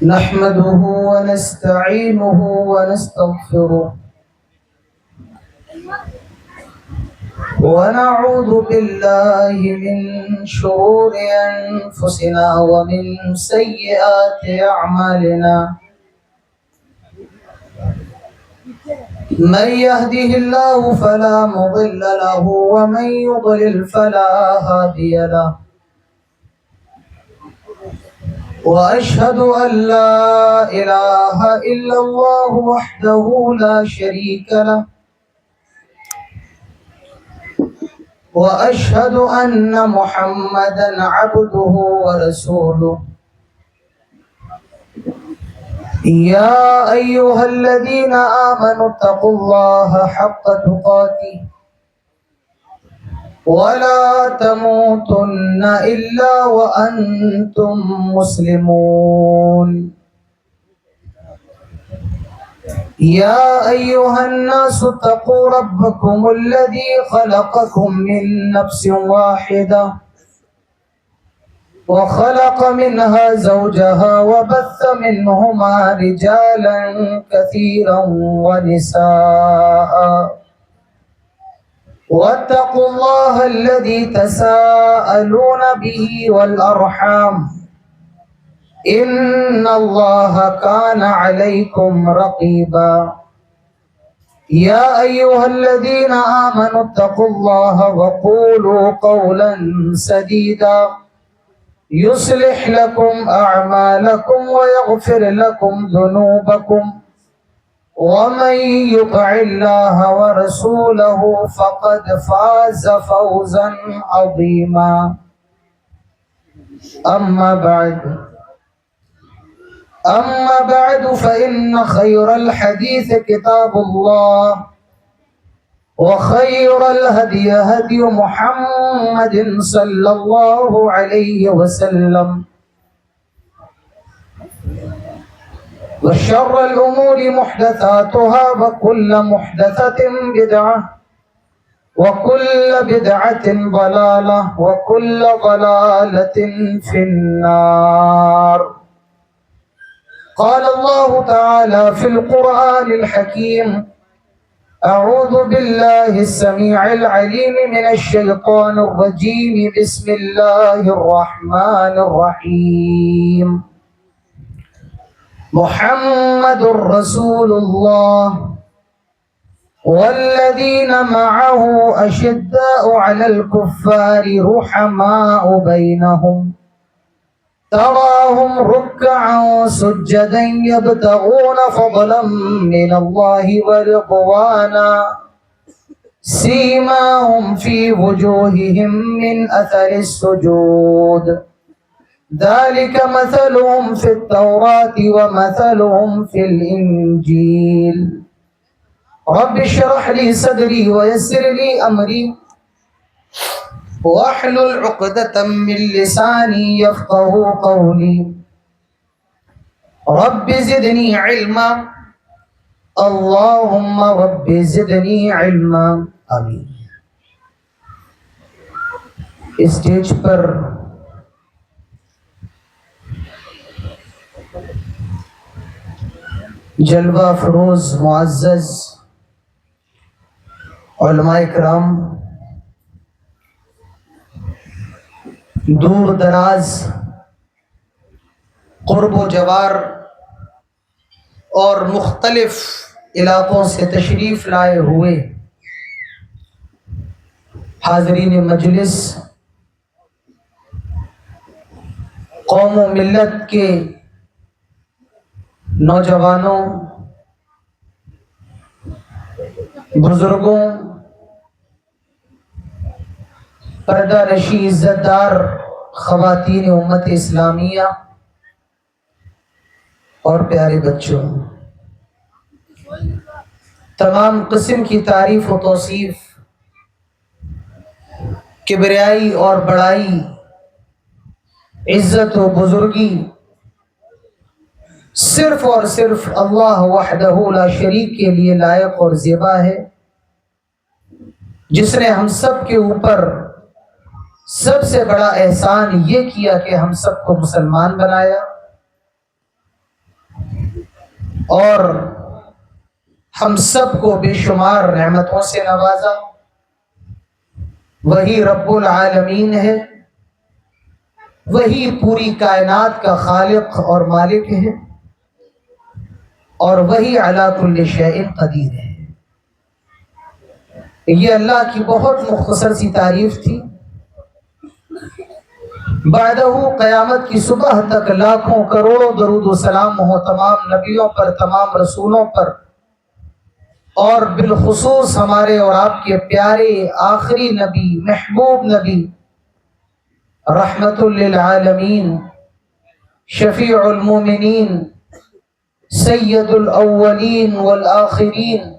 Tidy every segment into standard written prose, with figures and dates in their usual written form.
نحمده ونستعينه ونستغفره ونعوذ بالله من شرور أنفسنا ومن سيئات أعمالنا. من يهده الله فلا مضل له ومن يضلل فلا هادي له. وأشهد أن لا إله إلا الله وحده لا شريك له. وأشهد أن محمدا عبده ورسوله. يا أيها الذين آمنوا اتقوا الله حق تقاته ولا تموتن إلا وأنتم مسلمون. يا أيها الناس اتقوا ربكم الذي خلقكم من نفس واحدة وخلق منها زوجها وبث منهما رجالا كثيرا ونساء. واتقوا الله الذي تساءلون به والأرحام إن الله كان عليكم رقيبا. يا أيها الذين آمنوا اتقوا الله وقولوا قولا سديدا يصلح لكم أعمالكم ويغفر لكم ذنوبكم ومن يطع الله ورسوله فقد فاز فوزا عظيما. أما بعد فإن خير الحديث كتاب الله وخير الهدي هدي محمد صلى الله عليه وسلم وشر الأمور محدثاتها وكل محدثة بدعة وكل بدعة ضلالة وكل ضلالة في النار. قال الله تعالى في القرآن الحكيم: أعوذ بالله السميع العليم من الشيطان الرجيم. بسم الله الرحمن الرحيم. محمد رسول الله والذين معه أشداء على الكفار رحماء بينهم تراهم ركعا سجدا يبتغون فضلا من الله ورضوانا سيماهم في وجوههم من أثر السجود ذلك مثلهم في التوراة ومثلهم في الإنجيل. رب اشرح لي صدري ويسر لي أمري واحلل عقدة من لساني يفقهوا قولي. رب زدني علما. اللهم رب زدنی علما. آمین. اسٹیج پر جلوہ فروز معزز علماء کرام، دور دراز قرب و جوار اور مختلف علاقوں سے تشریف لائے ہوئے حاضرین مجلس، قوم و ملت کے نوجوانوں، بزرگوں، پردہ نشی عزت دار خواتین امت اسلامیہ اور پیارے بچوں، تمام قسم کی تعریف و توصیف، کبریائی اور بڑائی، عزت و بزرگی صرف اور صرف اللہ وحدہ لا شریک کے لیے لائق اور زیبا ہے، جس نے ہم سب کے اوپر سب سے بڑا احسان یہ کیا کہ ہم سب کو مسلمان بنایا اور ہم سب کو بے شمار نعمتوں سے نوازا۔ وہی رب العالمین ہے، وہی پوری کائنات کا خالق اور مالک ہے، اور وہی علی کل شیء قدیر ہے۔ یہ اللہ کی بہت مختصر سی تعریف تھی۔ بعدہ قیامت کی صبح تک لاکھوں کروڑوں درود و سلام ہو تمام نبیوں پر، تمام رسولوں پر، اور بالخصوص ہمارے اور آپ کے پیارے آخری نبی، محبوب نبی، رحمت للعالمین، شفیع المومنین، سید الاولین والآخرین،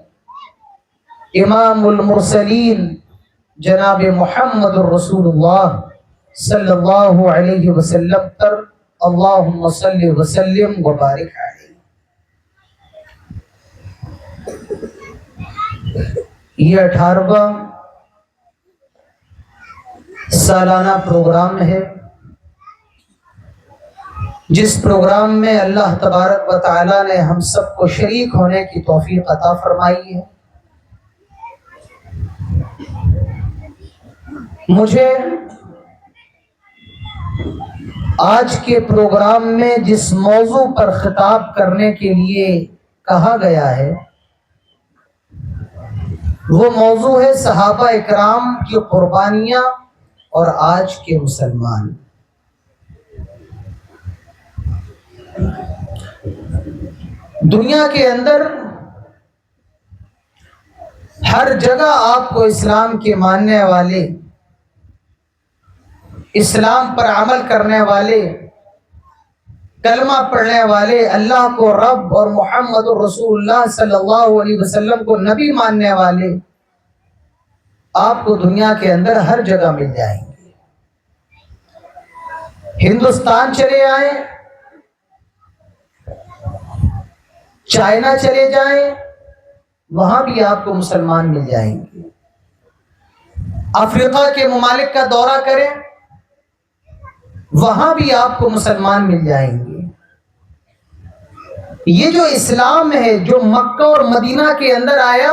امام المرسلین، جناب محمد الرسول اللہ صلی اللہ علیہ وسلم پر اللہم صلی وسلم وبارک علیہ۔ یہ 18واں سالانہ پروگرام ہے، جس پروگرام میں اللہ تبارک و تعالی نے ہم سب کو شریک ہونے کی توفیق عطا فرمائی ہے۔ مجھے آج کے پروگرام میں جس موضوع پر خطاب کرنے کے لیے کہا گیا ہے وہ موضوع ہے صحابہ اکرام کی قربانیاں اور آج کے مسلمان۔ دنیا کے اندر ہر جگہ آپ کو اسلام کے ماننے والے، اسلام پر عمل کرنے والے، کلمہ پڑھنے والے، اللہ کو رب اور محمد رسول اللہ صلی اللہ علیہ وسلم کو نبی ماننے والے آپ کو دنیا کے اندر ہر جگہ مل جائیں گے۔ ہندوستان چلے آئیں، چائنا چلے جائیں، وہاں بھی آپ کو مسلمان مل جائیں گے۔ افریقہ کے ممالک کا دورہ کریں، وہاں بھی آپ کو مسلمان مل جائیں گے۔ یہ جو اسلام ہے جو مکہ اور مدینہ کے اندر آیا،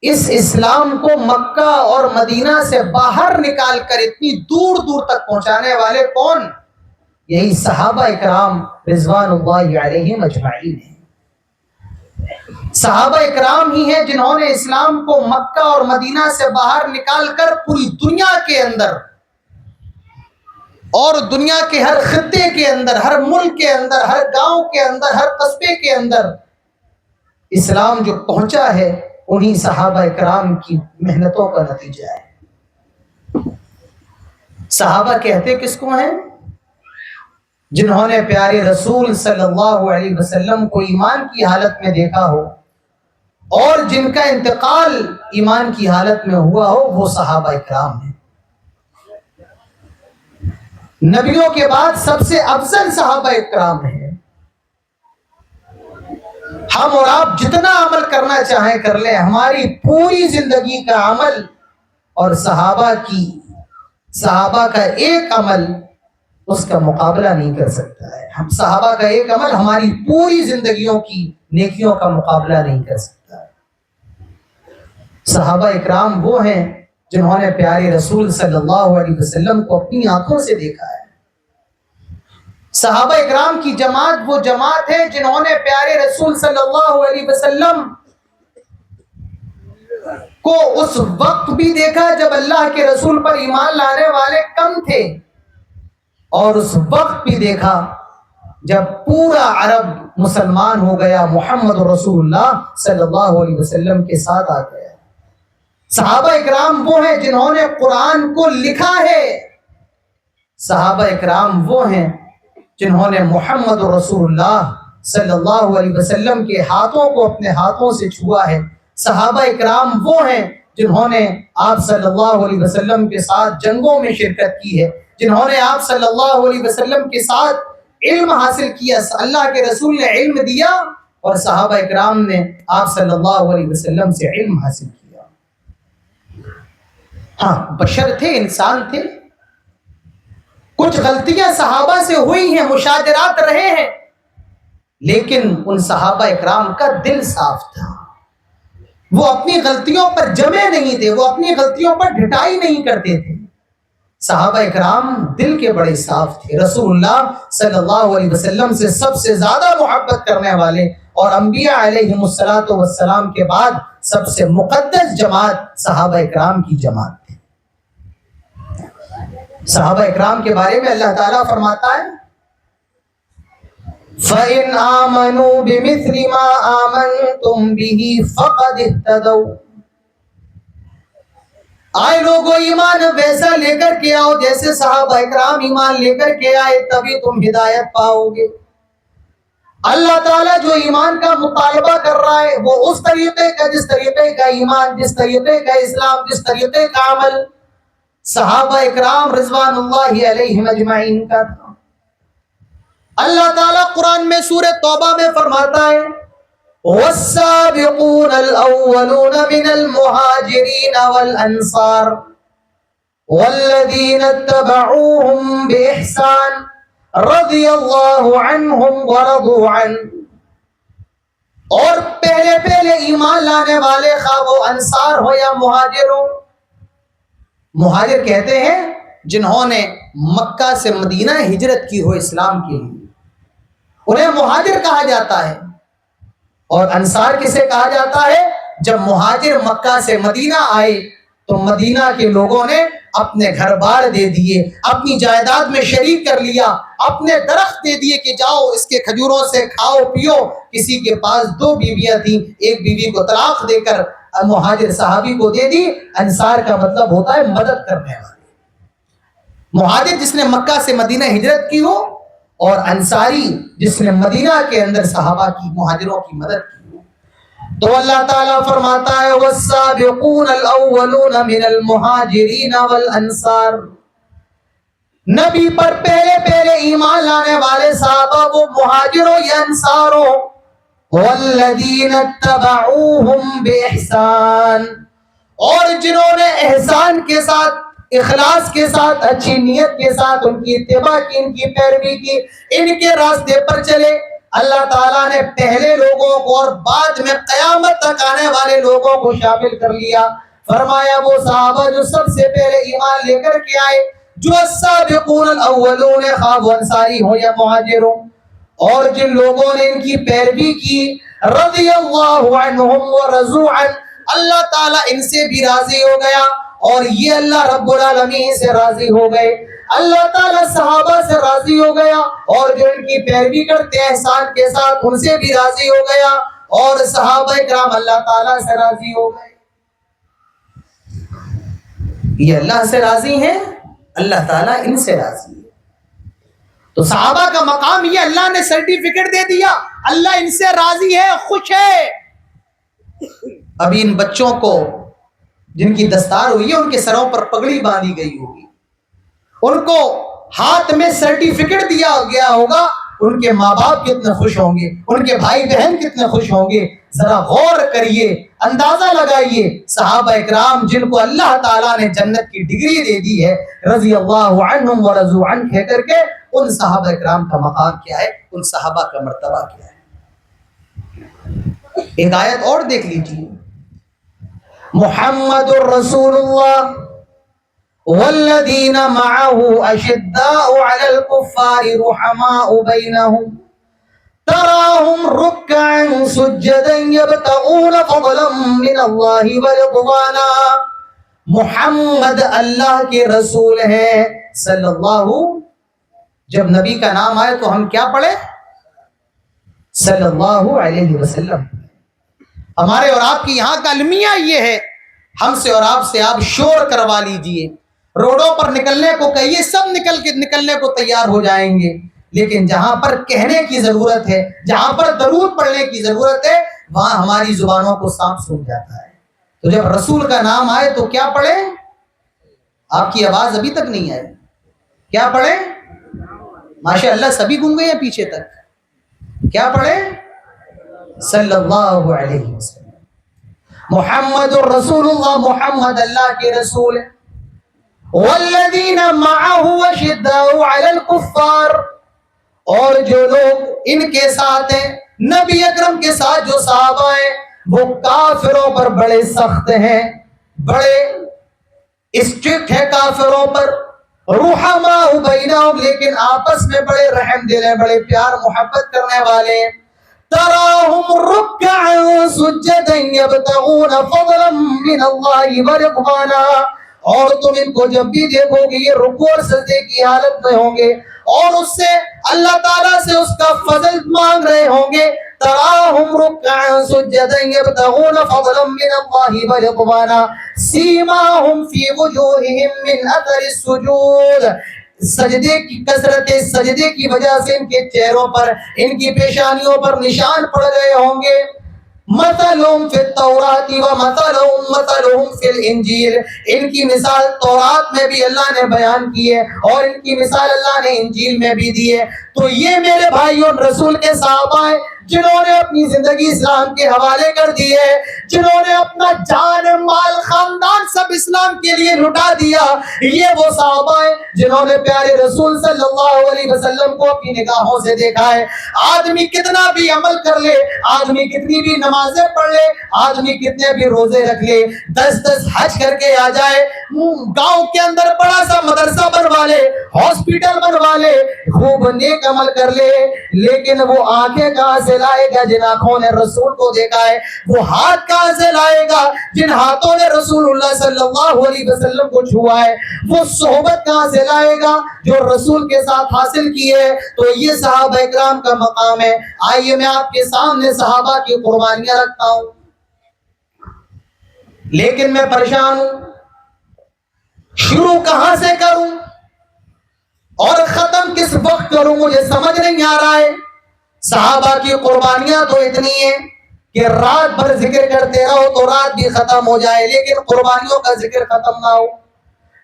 اس اسلام کو مکہ اور مدینہ سے باہر نکال کر اتنی دور دور تک پہنچانے والے کون؟ یہی صحابہ اکرام رضوان اللہ علیہم اجمعین ہیں۔ صحابہ اکرام ہی ہیں جنہوں نے اسلام کو مکہ اور مدینہ سے باہر نکال کر پوری دنیا کے اندر اور دنیا کے ہر خطے کے اندر، ہر ملک کے اندر، ہر گاؤں کے اندر، ہر قصبے کے اندر اسلام جو پہنچا ہے انہی صحابہ اکرام کی محنتوں کا نتیجہ ہے۔ صحابہ کہتے کس کو ہیں؟ جنہوں نے پیارے رسول صلی اللہ علیہ وسلم کو ایمان کی حالت میں دیکھا ہو اور جن کا انتقال ایمان کی حالت میں ہوا ہو، وہ صحابہ اکرام ہیں۔ نبیوں کے بعد سب سے افضل صحابہ اکرام ہیں۔ ہم اور آپ جتنا عمل کرنا چاہیں کر لیں، ہماری پوری زندگی کا عمل اور صحابہ کا ایک عمل اس کا مقابلہ نہیں کر سکتا ہے۔ ہم صحابہ کا ایک عمل ہماری پوری زندگیوں کی نیکیوں کا مقابلہ نہیں کر سکتا ہے۔ صحابہ اکرام وہ ہیں جنہوں نے پیارے رسول صلی اللہ علیہ وسلم کو اپنی آنکھوں سے دیکھا ہے۔ صحابہ اکرام کی جماعت وہ جماعت ہے جنہوں نے پیارے رسول صلی اللہ علیہ وسلم کو اس وقت بھی دیکھا جب اللہ کے رسول پر ایمان لانے والے کم تھے، اور اس وقت بھی دیکھا جب پورا عرب مسلمان ہو گیا، محمد رسول اللہ صلی اللہ علیہ وسلم کے ساتھ آ گیا۔ صحابہ اکرام وہ ہیں جنہوں نے قرآن کو لکھا ہے۔ صحابہ اکرام وہ ہیں جنہوں نے محمد رسول اللہ صلی اللہ علیہ وسلم کے ہاتھوں کو اپنے ہاتھوں سے چھوا ہے۔ صحابہ اکرام وہ ہیں جنہوں نے آپ صلی اللہ علیہ وسلم کے ساتھ جنگوں میں شرکت کی ہے، جنہوں نے آپ صلی اللہ علیہ وسلم کے ساتھ علم حاصل کیا۔ اللہ کے رسول نے علم دیا اور صحابہ اکرام نے آپ صلی اللہ علیہ وسلم سے علم حاصل کیا۔ ہاں، بشر تھے، انسان تھے، کچھ غلطیاں صحابہ سے ہوئی ہیں، مشاجرات رہے ہیں، لیکن ان صحابہ اکرام کا دل صاف تھا، وہ اپنی غلطیوں پر جمے نہیں تھے، وہ اپنی غلطیوں پر ڈھٹائی نہیں کرتے تھے۔ صحابہ اکرام دل کے بڑے صاف تھے۔ رسول اللہ صلی اللہ علیہ وسلم سے سب سے زیادہ محبت کرنے والے اور انبیاء علیہم الصلوۃ والسلام کے بعد سب سے مقدس جماعت صحابہ اکرام کی جماعت تھی۔ صحابہ اکرام کے بارے میں اللہ تعالیٰ فرماتا ہے فَإِنْ آمَنُوا بِمِثْلِ مَا آمَنْتُمْ بِهِ فَقَدِ اهْتَدَوْا، آئے لوگوں ایمان ویسا لے کر کے آؤ جیسے صحابہ اکرام ایمان لے کر کے آئے، تبھی تم ہدایت پاؤ گے۔ اللہ تعالیٰ جو ایمان کا مطالبہ کر رہا ہے وہ اس طریقے کا، جس طریقے کا ایمان، جس طریقے کا اسلام، جس طریقے کا عمل صحابہ اکرام رضوان اللہ علیہم اجمعین کا تھا۔ اللہ تعالیٰ قرآن میں سورہ توبہ میں فرماتا ہے والسابقون الاولون من المہاجرین والانصار والذین اتبعوهم باحسان رضی اللہ عنہم ورضوا عنہ، اور پہلے پہلے ایمان لانے والے خواہ وہ انصار ہو یا مہاجر ہو۔ مہاجر کہتے ہیں جنہوں نے مکہ سے مدینہ ہجرت کی ہو اسلام کے لیے، انہیں مہاجر کہا جاتا ہے۔ اور انصار کسے کہا جاتا ہے؟ جب مہاجر مکہ سے مدینہ آئے تو مدینہ کے لوگوں نے اپنے گھر بار دے دیے، اپنی جائیداد میں شریک کر لیا، اپنے درخت دے دیے کہ جاؤ اس کے کھجوروں سے کھاؤ پیو۔ کسی کے پاس 2 بیویاں تھیں، ایک بیوی کو طلاق دے کر مہاجر صحابی کو دے دی۔ انصار کا مطلب ہوتا ہے مدد کرنے والے۔ مہاجر جس نے مکہ سے مدینہ ہجرت کی ہو، اور انصاری جس نے مدینہ کے اندر صحابہ کی، مہاجروں کی مدد کی ہو۔ تو اللہ تعالیٰ فرماتا ہے والسابقون الاولون من المہاجرین والانصار، نبی پر پہلے پہلے ایمان لانے والے صحابہ وہ مہاجروں یا انصاروں، والذین اتبعوهم باحسان، اور جنہوں نے احسان کے ساتھ، اخلاص کے ساتھ، اچھی نیت کے ساتھ ان کی اتباع کی، ان کی پیروی کی، ان کے راستے پر چلے۔ اللہ تعالیٰ نے پہلے لوگوں کو اور بعد میں قیامت تک آنے والے لوگوں کو شامل کر لیا۔ فرمایا وہ صحابہ جو سب سے پہلے ایمان لے کر کے آئے، جو السابقون الاولون، خواہ وہ انصاری ہو یا مہاجر ہو، اور جن لوگوں نے ان کی پیروی کی، رضی اللہ عنہم ورضوا عنہ، اللہ تعالیٰ ان سے بھی راضی ہو گیا اور یہ اللہ رب العالمین سے راضی ہو گئے۔ اللہ تعالیٰ صحابہ سے راضی ہو گیا اور جو ان کی پیروی کرتے ہیں احسان کے ساتھ ان سے بھی راضی ہو گیا، اور صحابہ کرام اللہ تعالیٰ سے راضی ہو گئے۔ یہ اللہ سے راضی ہیں، اللہ تعالیٰ ان سے راضی ہے۔ تو صحابہ کا مقام یہ اللہ نے سرٹیفکیٹ دے دیا، اللہ ان سے راضی ہے، خوش ہے۔ ابھی ان بچوں کو جن کی دستار ہوئی ہے ان کے سروں پر پگڑی باندھی گئی ہوگی، ان کو ہاتھ میں سرٹیفکیٹ دیا گیا ہوگا، ان کے ماں باپ کتنے خوش ہوں گے، ان کے بھائی بہن کتنے خوش ہوں گے۔ ذرا غور کریے، اندازہ لگائیے، صحابہ اکرام جن کو اللہ تعالیٰ نے جنت کی ڈگری دے دی ہے، رضی اللہ عنہم ورضوا عنہ کہہ کر کے، ان صحابہ اکرام کا مقام کیا ہے، ان صحابہ کا مرتبہ کیا ہے۔ ایک آیت اور دیکھ لیجیے، محمد الرسول اللہ والذین معه اشداء علی الکفار رحماء بینہم تراہم رکعا سجدا یبتغون فضلا من اللہ ورضوانا۔ محمد اللہ کے رسول ہیں صلی اللہ، جب نبی کا نام آئے تو ہم کیا پڑھیں؟ صلی اللہ علیہ وسلم۔ ہمارے اور آپ کی یہاں کا المیہ یہ ہے، ہم سے اور آپ سے آپ شور کروا لیجئے، روڈوں پر نکلنے کو کہیے، سب نکلنے کو تیار ہو جائیں گے، لیکن جہاں پر کہنے کی ضرورت ہے، جہاں پر درود پڑھنے کی ضرورت ہے، وہاں ہماری زبانوں کو سانپ سونپ جاتا ہے۔ تو جب رسول کا نام آئے تو کیا پڑھیں؟ آپ کی آواز ابھی تک نہیں آئی، کیا پڑھیں؟ ماشاء اللہ سبھی گم گئے ہیں پیچھے تک، کیا پڑھیں؟ صلی اللہ علیہ وسلم۔ محمد الرسول اللہ، محمد اللہ کے رسول ہے۔ والذین معه اشداء علی الکفار، اور جو لوگ ان کے ساتھ ہیں، نبی اکرم کے ساتھ جو صحابہ ہیں، وہ کافروں پر بڑے سخت ہیں، بڑے اسٹرکٹ ہے کافروں پر، رحماء بینہم، لیکن آپس میں بڑے رحم دل ہیں، بڑے پیار محبت کرنے والے ہیں۔ تراہم رکعا سجدا یبتغون فضلا من اللہ ورضوانا، اور تم ان کو جب بھی دیکھو گے یہ رکوع اور سجدے کی حالت میں ہوں گے اور اس سے اللہ تعالیٰ سے اس کا فضل مانگ رہے ہوں گے۔ تراہم رکعا سجدا یبتغون فضلا من اللہ ورضوانا سیماہم فی وجوہہم من اثر السجود، سجدے کی کثرت سجدے کی وجہ سے ان کے چہروں پر، ان کی پیشانیوں پر نشان پڑ گئے ہوں گے۔ مثلهم فی التوراۃ ومثلهم فی الانجیل، ان کی مثال تورات میں بھی اللہ نے بیان کی ہے اور ان کی مثال اللہ نے انجیل میں بھی دی ہے۔ تو یہ میرے بھائیوں رسول کے صحابہ ہیں جنہوں نے اپنی زندگی اسلام کے حوالے کر دی ہے، جنہوں نے اپنا جان مال خاندان سب اسلام کے لیے لٹا دیا۔ یہ وہ صحابہ ہیں جنہوں نے پیارے رسول صلی اللہ علیہ وسلم کو اپنی نگاہوں سے دیکھا ہے۔ آدمی کتنا بھی عمل کر لے، آدمی کتنی بھی نمازیں پڑھ لے، آدمی کتنے بھی روزے رکھ لے، 10 حج کر کے آ جائے، گاؤں کے اندر بڑا سا مدرسہ بنوا لے، ہاسپٹل بنوا لے، خوب نیک عمل کر لے، لیکن وہ آنکھیں کہاں سے لائے گا جن آنکھوں نے رسول کو دیکھا ہے؟ وہ ہاتھ کہاں سے لائے گا جن ہاتھوں نے رسول اللہ صلی اللہ علیہ وسلم کو چھوا ہے؟ وہ صحبت کہاں سے لائے گا جو رسول کے ساتھ حاصل کی ہے؟ تو یہ صحابہ اکرام کا مقام ہے۔ آئیے میں آپ کے سامنے صحابہ کی قربانیاں رکھتا ہوں، لیکن میں پریشان ہوں شروع کہاں سے کروں اور ختم کس وقت کروں، مجھے سمجھ نہیں آ رہا ہے۔ صحابہ کی قربانیاں تو اتنی ہیں کہ رات بھر ذکر کرتے رہو تو رات بھی ختم ہو جائے، لیکن قربانیوں کا ذکر ختم نہ ہو۔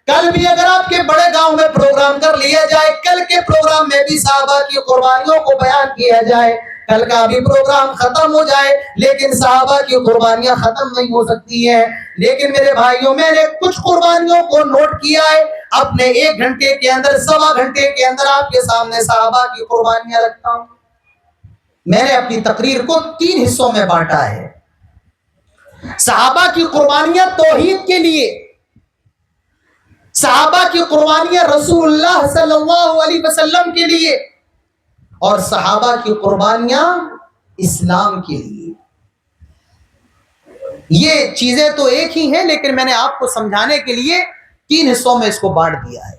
کل بھی اگر آپ کے بڑے گاؤں میں پروگرام کر لیا جائے، کل کے پروگرام میں بھی صحابہ کی قربانیوں کو بیان کیا جائے، کل کا بھی پروگرام ختم ہو جائے، لیکن صحابہ کی قربانیاں ختم نہیں ہو سکتی ہیں۔ لیکن میرے بھائیوں میں نے کچھ قربانیوں کو نوٹ کیا ہے، اپنے 1 گھنٹے کے اندر، 1.25 گھنٹے کے اندر آپ کے سامنے صحابہ کی قربانیاں رکھتا ہوں۔ میں نے اپنی تقریر کو 3 حصوں میں بانٹا ہے۔ صحابہ کی قربانیاں توحید کے لیے، صحابہ کی قربانیاں رسول اللہ صلی اللہ علیہ وسلم کے لیے، اور صحابہ کی قربانیاں اسلام کے لیے۔ یہ چیزیں تو ایک ہی ہیں، لیکن میں نے آپ کو سمجھانے کے لیے 3 حصوں میں اس کو بانٹ دیا ہے۔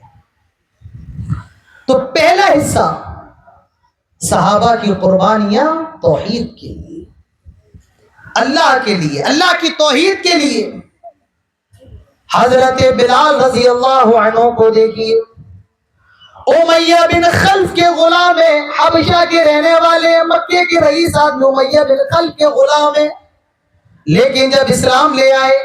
تو پہلا حصہ صحابہ کی قربانیاں توحید کے لیے، اللہ کے لیے، اللہ کی توحید کے لیے۔ حضرت بلال رضی اللہ عنہ کو دیکھیے، امیہ بن خلف کے غلام ہیں، حبشہ کے رہنے والے ہیں، مکے کے رئیس آدمی امیہ بن خلف کے غلام ہیں، لیکن جب اسلام لے آئے،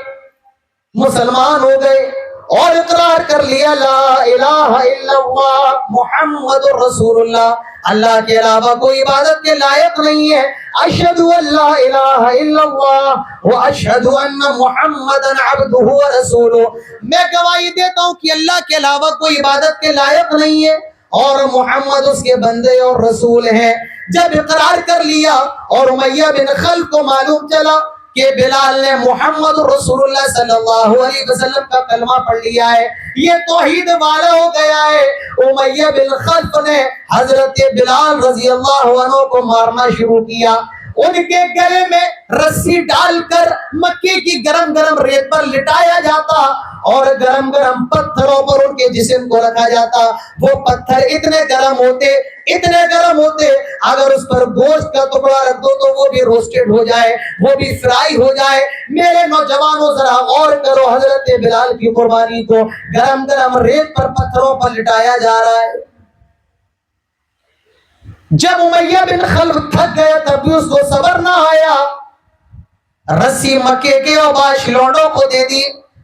مسلمان ہو گئے اور اقرار کر لیا لا الہ الا اللہ محمد رسول اللہ، اللہ کے علاوہ کوئی عبادت کے لائق نہیں ہے، اشہد ان لا الہ الا اللہ واشہد ان محمدا عبدہ ورسولہ، میں گواہی دیتا ہوں کہ اللہ کے علاوہ کوئی عبادت کے لائق نہیں ہے اور محمد اس کے بندے اور رسول ہیں۔ جب اقرار کر لیا اور امیہ بن خلف کو معلوم چلا کہ بلال نے محمد رسول اللہ صلی اللہ علیہ وسلم کا کلمہ پڑھ لیا ہے، یہ توحید والا ہو گیا ہے، امیہ بن خلف نے حضرت بلال رضی اللہ عنہ کو مارنا شروع کیا، ان کے گلے میں رسی ڈال کر مکے کی گرم گرم ریت پر لٹایا جاتا اور گرم گرم پتھروں پر ان کے جسم کو رکھا جاتا۔ وہ پتھر اتنے گرم ہوتے اگر اس پر گوشت کا ٹکڑا رکھ دو تو وہ بھی روسٹڈ ہو جائے، وہ بھی فرائی ہو جائے۔ میرے نوجوانوں ذرا غور کرو، حضرت بلال کی قربانی کو گرم گرم ریت پر پتھروں پر لٹایا جا رہا ہے۔ جب امیہ بن خلف تھک گیا تب بھی اس کو صبر نہ آیا، رسی مکے کے اوباش لوڈوں کو دے دی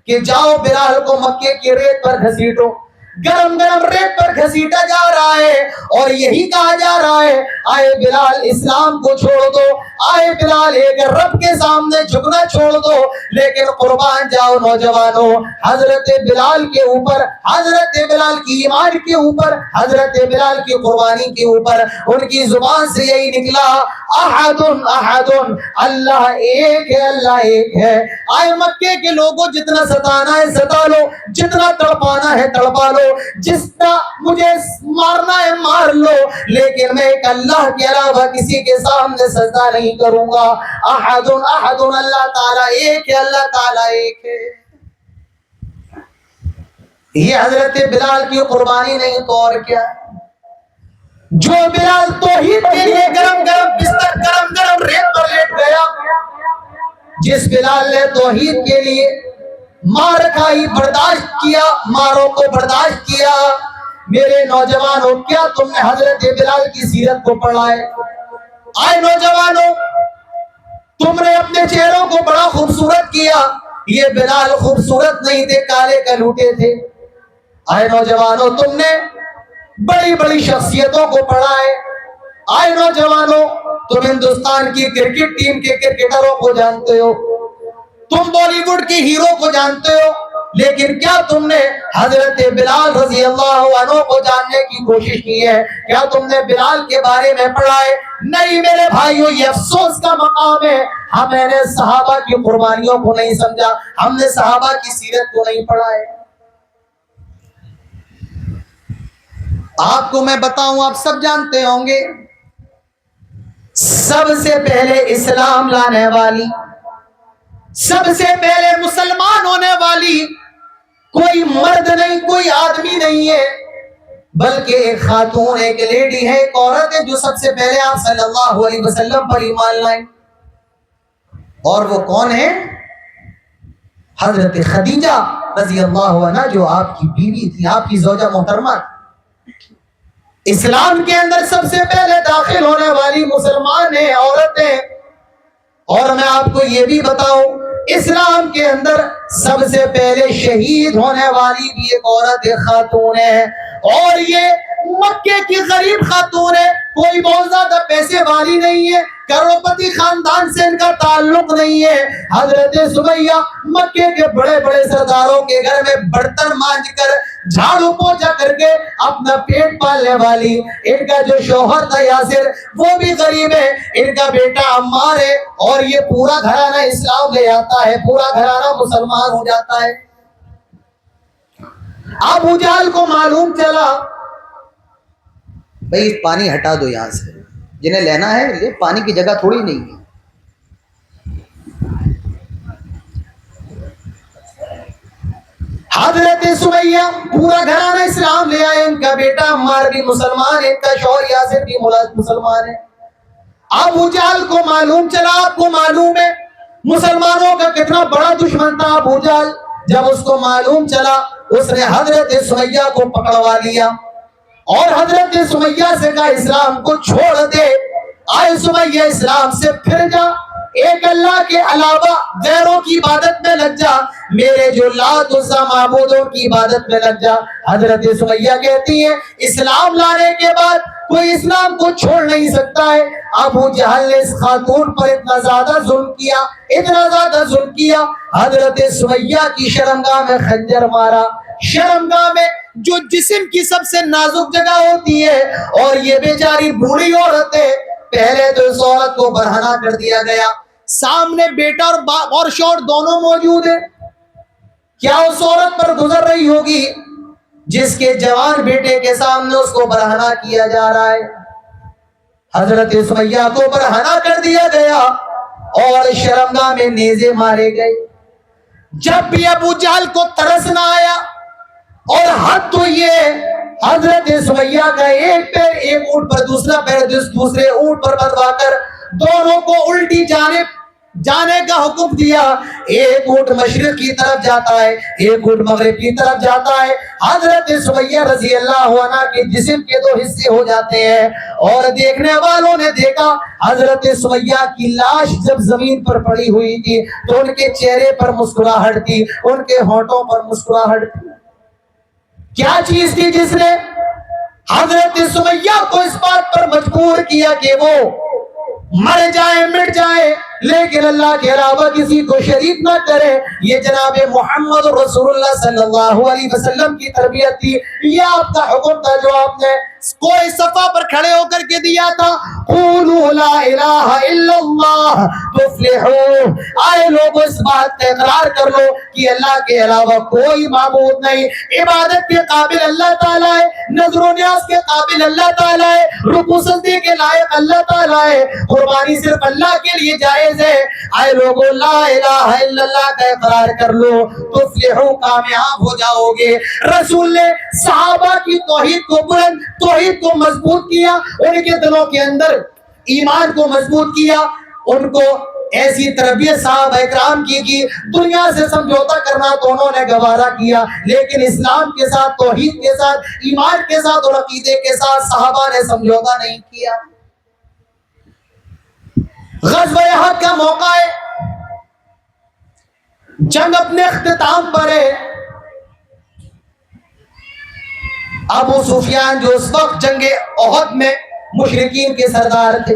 کہ جاؤ بلال کو مکے کی ریت پر گھسیٹو۔ گرم گرم ریت پر گھسیٹا جا رہا ہے اور یہی کہا جا رہا ہے آئے بلال اسلام کو چھوڑ دو, آئے بلال ایک رب کے سامنے جھکنا چھوڑ دو. لیکن قربان جاؤ نوجوانوں, حضرت بلال کے اوپر, حضرت بلال کی ایمان کے اوپر, حضرت بلال کی قربانی کے اوپر ان کی زبان سے یہی نکلا احد احد, اللہ ایک ہے, اللہ ایک ہے. آئے مکے کے لوگوں جتنا ستانا ہے ستا لو, جتنا تڑپانا ہے تڑپا لو, جتنا مجھے مارنا ہے مار لو, لیکن میں ایک اللہ کے علاوہ کسی کے سامنے سجدہ نہیں کروں گا. احد احد, اللہ تعالیٰ ایک ہے, اللہ تعالیٰ ایک ہے. یہ حضرت بلال کی قربانی نہیں تو اور کیا. جو بلال توحید کے لیے گرم گرم بستر, گرم گرم ریت پر لیٹ گیا, جس بلال نے توحید کے لیے مار کھائی, برداشت کیا, ماروں کو برداشت کیا. میرے نوجوانوں, کیا تم نے حضرت بلال کی سیرت کو پڑھا ہے؟ آئے نوجوانوں, تم نے اپنے چہروں کو بڑا خوبصورت کیا, یہ بلال خوبصورت نہیں تھے, کالے کلوٹے تھے. آئے نوجوانوں, تم نے بڑی بڑی شخصیتوں کو پڑھا ہے. آئے نوجوانوں, تم ہندوستان کی کرکٹ ٹیم کے کرکٹروں کو جانتے ہو, تم بالی ووڈ کے ہیرو کو جانتے ہو, لیکن کیا تم نے حضرت بلال رضی اللہ عنہ کو جاننے کی کوشش کی ہے؟ کیا تم نے بلال کے بارے میں پڑھا ہے؟ نہیں میرے بھائیوں, یہ افسوس کا مقام ہے, ہم نے صحابہ کی قربانیوں کو نہیں سمجھا, ہم نے صحابہ کی سیرت کو نہیں پڑھا ہے. آپ کو میں بتاؤں, آپ سب جانتے ہوں گے, سب سے پہلے اسلام لانے والی, سب سے پہلے مسلمان ہونے والی کوئی مرد نہیں, کوئی آدمی نہیں ہے, بلکہ ایک خاتون, ایک لیڈی ہے, ایک عورت ہے جو سب سے پہلے آپ صلی اللہ علیہ وسلم پر ایمان لائیں. اور وہ کون ہے؟ حضرت خدیجہ رضی اللہ عنہ, جو آپ کی بیوی تھی, آپ کی زوجہ محترمہ تھی. اسلام کے اندر سب سے پہلے داخل ہونے والی مسلمان ہے, عورتیں. اور میں آپ کو یہ بھی بتاؤں, اسلام کے اندر سب سے پہلے شہید ہونے والی بھی ایک عورت خاتون ہے, اور یہ مکے کی غریب خاتون ہے, کوئی بہت زیادہ پیسے والی نہیں ہے, کروڑپتی خاندان سے ان کا تعلق نہیں ہے. حضرت سمیہ مکے کے بڑے بڑے سرداروں کے گھر میں برتن مانج کر, جھاڑو پوچھا کر کے اپنا پیٹ پالنے والی. ان کا جو شوہر تھا یاسر, وہ بھی غریب ہے, ان کا بیٹا عمار ہے, اور یہ پورا گھرانہ اسلام لے آتا ہے, پورا گھرانہ مسلمان ہو جاتا ہے. ابو جہل کو معلوم چلا, بھئی پانی ہٹا دو یہاں سے, جنہیں لینا ہے لے, پانی کی جگہ تھوڑی نہیں ہے. حضرت سمیہ پورا گھرانہ اسلام لے آئے, ان کا بیٹا عمار بھی مسلمان ہے, ان کا شوہر یاسر بھی مسلمان ہے. ابو جہل کو معلوم چلا, آپ کو معلوم ہے مسلمانوں کا کتنا بڑا دشمن تھا ابو جہل. جب اس کو معلوم چلا, اس نے حضرت سمیہ کو پکڑوا لیا اور حضرت سمیہ سے کہا اسلام کو چھوڑ دے. آئے سمیہ, اسلام سے پھر جا, ایک اللہ کے علاوہ غیروں کی عبادت میں لگ جا, میرے جو لات عزا معبودوں کی عبادت میں لگ جا. حضرت سمیہ کہتی ہے اسلام لانے کے بعد کوئی اسلام کو چھوڑ نہیں سکتا ہے. ابو جہل نے اس خاتون پر اتنا زیادہ ظلم کیا, اتنا زیادہ ظلم کیا, حضرت سمیہ کی شرمگاہ میں خنجر مارا. شرمگاہ میں جو جسم کی سب سے نازک جگہ ہوتی ہے, اور یہ بیچاری بوڑھی عورت ہے, پہلے تو اس عورت کو برہنہ کر دیا گیا. سامنے بیٹا اور باپ اور شوہر دونوں موجود ہیں. کیا اس عورت پر گزر رہی ہوگی جس کے جوان بیٹے کے سامنے اس کو برہنہ کیا جا رہا ہے؟ حضرت سمیہ کو برہنہ کر دیا گیا اور شرمگاہ میں نیزے مارے گئے. جب بھی ابو جہل کو ترس نہ آیا, اور حد تو یہ حضرت سمیہ کا ایک پیر ایک اونٹ پر, دوسرا پیر دوسرے اونٹ پر بندھوا کر دونوں کو الٹی جانب جانے کا حکم دیا. ایک اونٹ مشرق کی طرف جاتا ہے, ایک اونٹ مغرب کی طرف جاتا ہے. حضرت سمیہ رضی اللہ عنہ کے جسم کے دو حصے ہو جاتے ہیں, اور دیکھنے والوں نے دیکھا حضرت سمیہ کی لاش جب زمین پر پڑی ہوئی تھی تو ان کے چہرے پر مسکراہٹ تھی, ان کے ہونٹوں پر مسکراہٹ تھی. کیا چیز تھی جس نے حضرت سمیہ کو مجبور کیا کہ وہ مر جائے مٹ جائے لیکن اللہ کے علاوہ کسی کو شریک نہ کرے. یہ جناب محمد رسول اللہ صلی اللہ علیہ وسلم کی تربیت تھی. یہ آپ کا حکم تھا جو آپ نے کوئی صفا پر کھڑے ہو کر کے دیا تھا. قولوا لا الہ الا اللہ تفلحوا. آئے لوگوں اس بات کا اقرار کر لو کہ اللہ کے علاوہ کوئی معبود نہیں. عبادت کے قابل اللہ تعالیٰ ہے, نظر و نیاز کے قابل اللہ تعالیٰ ہے, رکوع سجدے کے لائق اللہ تعالیٰ ہے, قربانی صرف اللہ کے لیے جائز ہے. آئے لوگوں لا الہ الا اللہ کا اقرار کر لو تفلحوا, کامیاب ہو جاؤ گے. رسول نے صحابہ کی توحید کو بلند, توحید کو مضبوط کیا, ان کے دلوں کے اندر ایمان کو مضبوط کیا, ان کو ایسی تربیت صحابہ اکرام کی دنیا سے سمجھوتا کرنا تو انہوں نے گوارا کیا, لیکن اسلام کے ساتھ, توحید کے ساتھ, ایمان کے ساتھ اور عقیدے کے ساتھ صحابہ نے سمجھوتا نہیں کیا. غزوہ احد کا موقع ہے, جنگ اپنے اختتام پر ہے. ابو سفیان جو اس وقت جنگ احد میں مشرکین کے سردار تھے,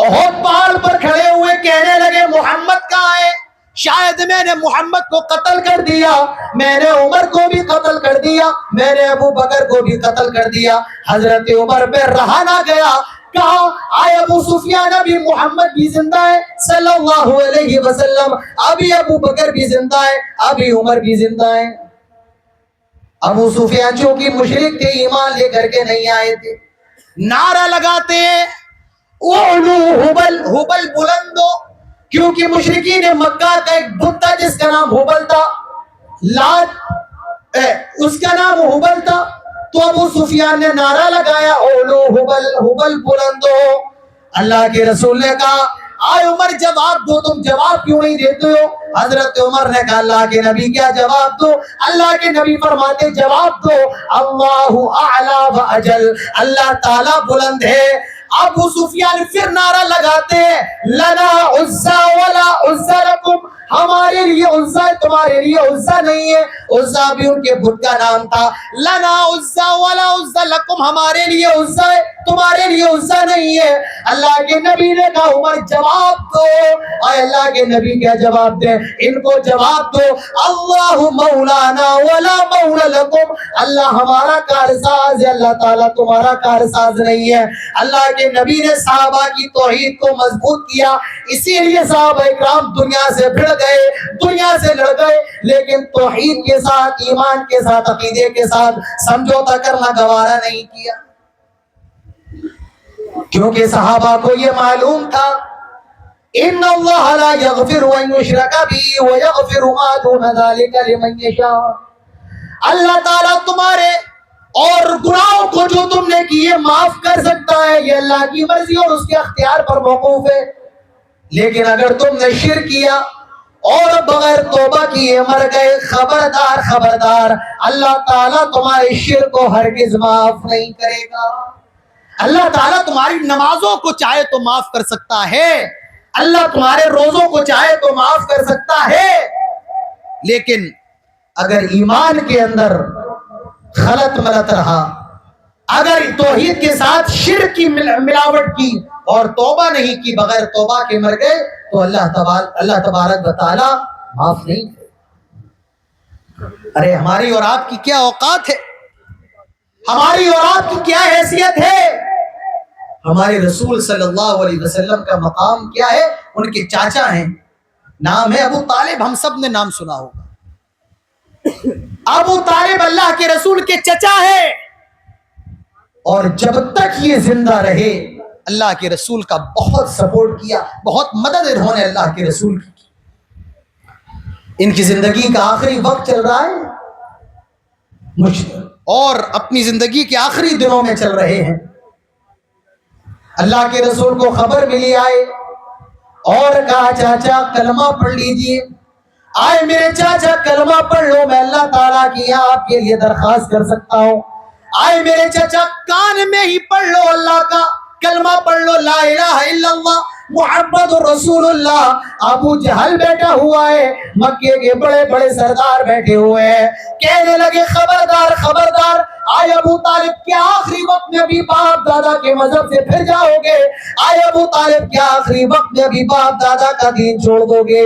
احد پہاڑ پر کھڑے ہوئے کہنے لگے محمد کہاں ہے؟ شاید میں نے محمد کو قتل کر دیا, میں نے عمر کو بھی قتل کر دیا, میں نے ابو بکر کو بھی قتل کر دیا. حضرت عمر پہ رہا نہ گیا, کہا آئے ابو سفیان ابھی محمد بھی زندہ ہے صلی اللہ علیہ وسلم, ابھی ابو بکر بھی زندہ ہے, ابھی عمر بھی زندہ ہے. ابو سفیان جو کہ مشرک تھے, ایمان لے کر کے نہیں آئے تھے, نعرہ لگاتے ہیں اولو ہبل, ہبل بلند ہو, کیونکہ مشرکین مکہ کا ایک بت تھا جس کا نام ہبل تھا, لات اس کا نام ہبل تھا. تو ابو سفیان نے نعرہ لگایا اولو ہبل, ہبل بلند ہو. اللہ کے رسول نے کہا آئے عمر جواب دو, تم جواب کیوں نہیں دیتے ہو؟ حضرت عمر نے کہا اللہ کے نبی کیا جواب دو؟ اللہ کے نبی فرماتے جواب دو اللہ اعلی و اجل, اللہ تعالیٰ بلند ہے. ابو سفیان پھر نعرہ لگاتے ہیں لنا عزا ولا عزا لکم, ہمارے لیے عزا ہے تمہارے لیے عزا نہیں ہے. عزا بھی ان کے بت کا نام تھا. لنا عزا ولا عزا لکم, ہمارے لیے عزا ہے تمہارے لیے عزا نہیں ہے. اللہ کے نبی نے کہا عمر جواب دو. اے اللہ کے نبی کیا جواب دیں؟ ان کو جواب دو اللہ مولانا ولا مولا لکم, اللہ ہمارا کارساز ہے, اللہ تعالیٰ تمہارا کارساز نہیں ہے. اللہ کے نبی نے صحابہ کی توحید کو مضبوط کیا, اسی لیے صحابہ اکرام دنیا سے بھڑ گئے, دنیا سے لڑ گئے, لیکن توحید کے ساتھ, ایمان کے ساتھ, عقیدے کے ساتھ سمجھوتا کرنا گوارا نہیں کیا, کیونکہ صحابہ کو یہ معلوم تھا ان اللہ لا یغفر ان یشرک بہ ویغفر ما دون ذلک لمن یشاء. اللہ تعالیٰ تمہارے اور گناہوں کو جو تم نے کیے معاف کر سکتا ہے, یہ اللہ کی مرضی اور اس کے اختیار پر موقوف ہے. لیکن اگر تم نے شرک کیا اور بغیر توبہ کیے مر گئے, خبردار خبردار, اللہ تعالیٰ تمہارے شرک کو ہرگز معاف نہیں کرے گا. اللہ تعالیٰ تمہاری نمازوں کو چاہے تو معاف کر سکتا ہے, اللہ تمہارے روزوں کو چاہے تو معاف کر سکتا ہے, لیکن اگر ایمان کے اندر غلط ملت رہا, اگر توحید کے ساتھ شرک کی ملاوٹ کی اور توبہ نہیں کی, بغیر توبہ کے مر گئے, تو اللہ تبارک و تعالی معاف نہیں کرے. ارے ہماری اور آپ کی کیا اوقات ہے, ہماری اور آپ کی کیا حیثیت ہے, ہمارے رسول صلی اللہ علیہ وسلم کا مقام کیا ہے. ان کے چاچا ہیں, نام ہے ابو طالب, ہم سب نے نام سنا ہوگا. ابو طالب اللہ کے رسول کے چچا ہے, اور جب تک یہ زندہ رہے اللہ کے رسول کا بہت سپورٹ کیا, بہت مدد انہوں نے اللہ کے رسول کی. ان کی زندگی کا آخری وقت چل رہا ہے, اور اپنی زندگی کے آخری دنوں میں چل رہے ہیں. اللہ کے رسول کو خبر ملی, آئے اور کہا چاچا کلمہ پڑھ لیجئے. آئے میرے چاچا کلمہ پڑھ لو, میں اللہ تعالیٰ کی یہاں آپ کے لیے درخواست کر سکتا ہوں. آئے میرے چاچا کان میں ہی پڑھ لو اللہ کا کلمہ پڑھ لو, لا الہ الا اللہ محمد رسول اللہ. ابو جہل بیٹھا ہوا ہے, مکے کے بڑے بڑے سردار بیٹھے ہوئے ہیں, کہنے لگے خبردار خبردار, آئے ابو طالب کیا آخری وقت میں بھی باپ دادا کے مذہب سے پھر جاؤ گے؟ آئے ابو طالب کیا آخری وقت میں بھی باپ دادا کا دین چھوڑ دو گے؟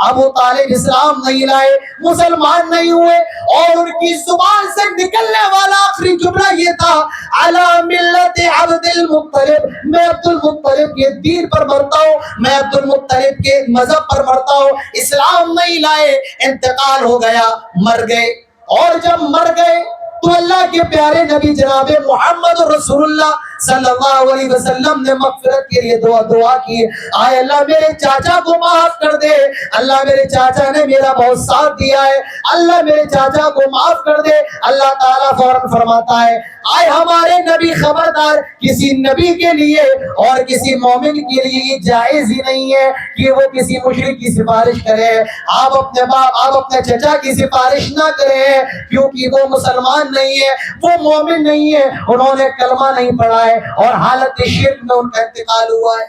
ابو طالب اسلام نہیں لائے، مسلمان نہیں ہوئے، اور ان کی زبان سے نکلنے والا آخری جملہ یہ تھا علی ملت عبد المطلب، میں عبد المطلب کے دین پر مرتا ہوں، میں عبد المطلب کے مذہب پر مرتا ہوں۔ اسلام نہیں لائے، انتقال ہو گیا، مر گئے، اور جب مر گئے تو اللہ کے پیارے نبی جناب محمد رسول اللہ صلی اللہ علیہ وسلم نے مغفرت کے لیے دعا کی، آئے اللہ میرے چاچا کو معاف کر دے، اللہ میرے چاچا نے میرا بہت ساتھ دیا ہے، اللہ میرے چاچا کو معاف کر دے۔ اللہ تعالیٰ فوراً فرماتا ہے آئے ہمارے نبی خبردار، کسی نبی کے لیے اور کسی مومن کے لیے یہ جائز ہی نہیں ہے کہ وہ کسی مشرک کی سفارش کرے۔ آپ اپنے باپ، آپ اپنے چچا کی سفارش نہ کریں، کیونکہ وہ مسلمان نہیں ہے، وہ مومن نہیں ہے، انہوں نے کلمہ نہیں پڑھا ہے، اور حالت شرک میں ان کا انتقال ہوا ہے۔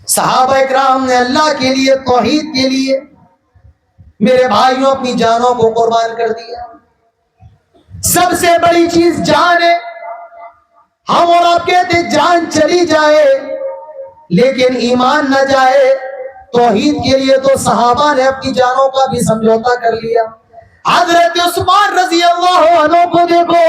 صحابہ اکرام نے اللہ کے لیے، توحید کے لیے میرے بھائیوں اپنی جانوں کو قربان کر دیا۔ سب سے بڑی چیز جان ہے۔ ہم اور آپ کہتے جان چلی جائے لیکن ایمان نہ جائے۔ توحید کے لیے تو صحابہ نے اپنی جانوں کا بھی سمجھوتا کر لیا۔ حضرت عثمان رضی اللہ عنہ کو دیکھو،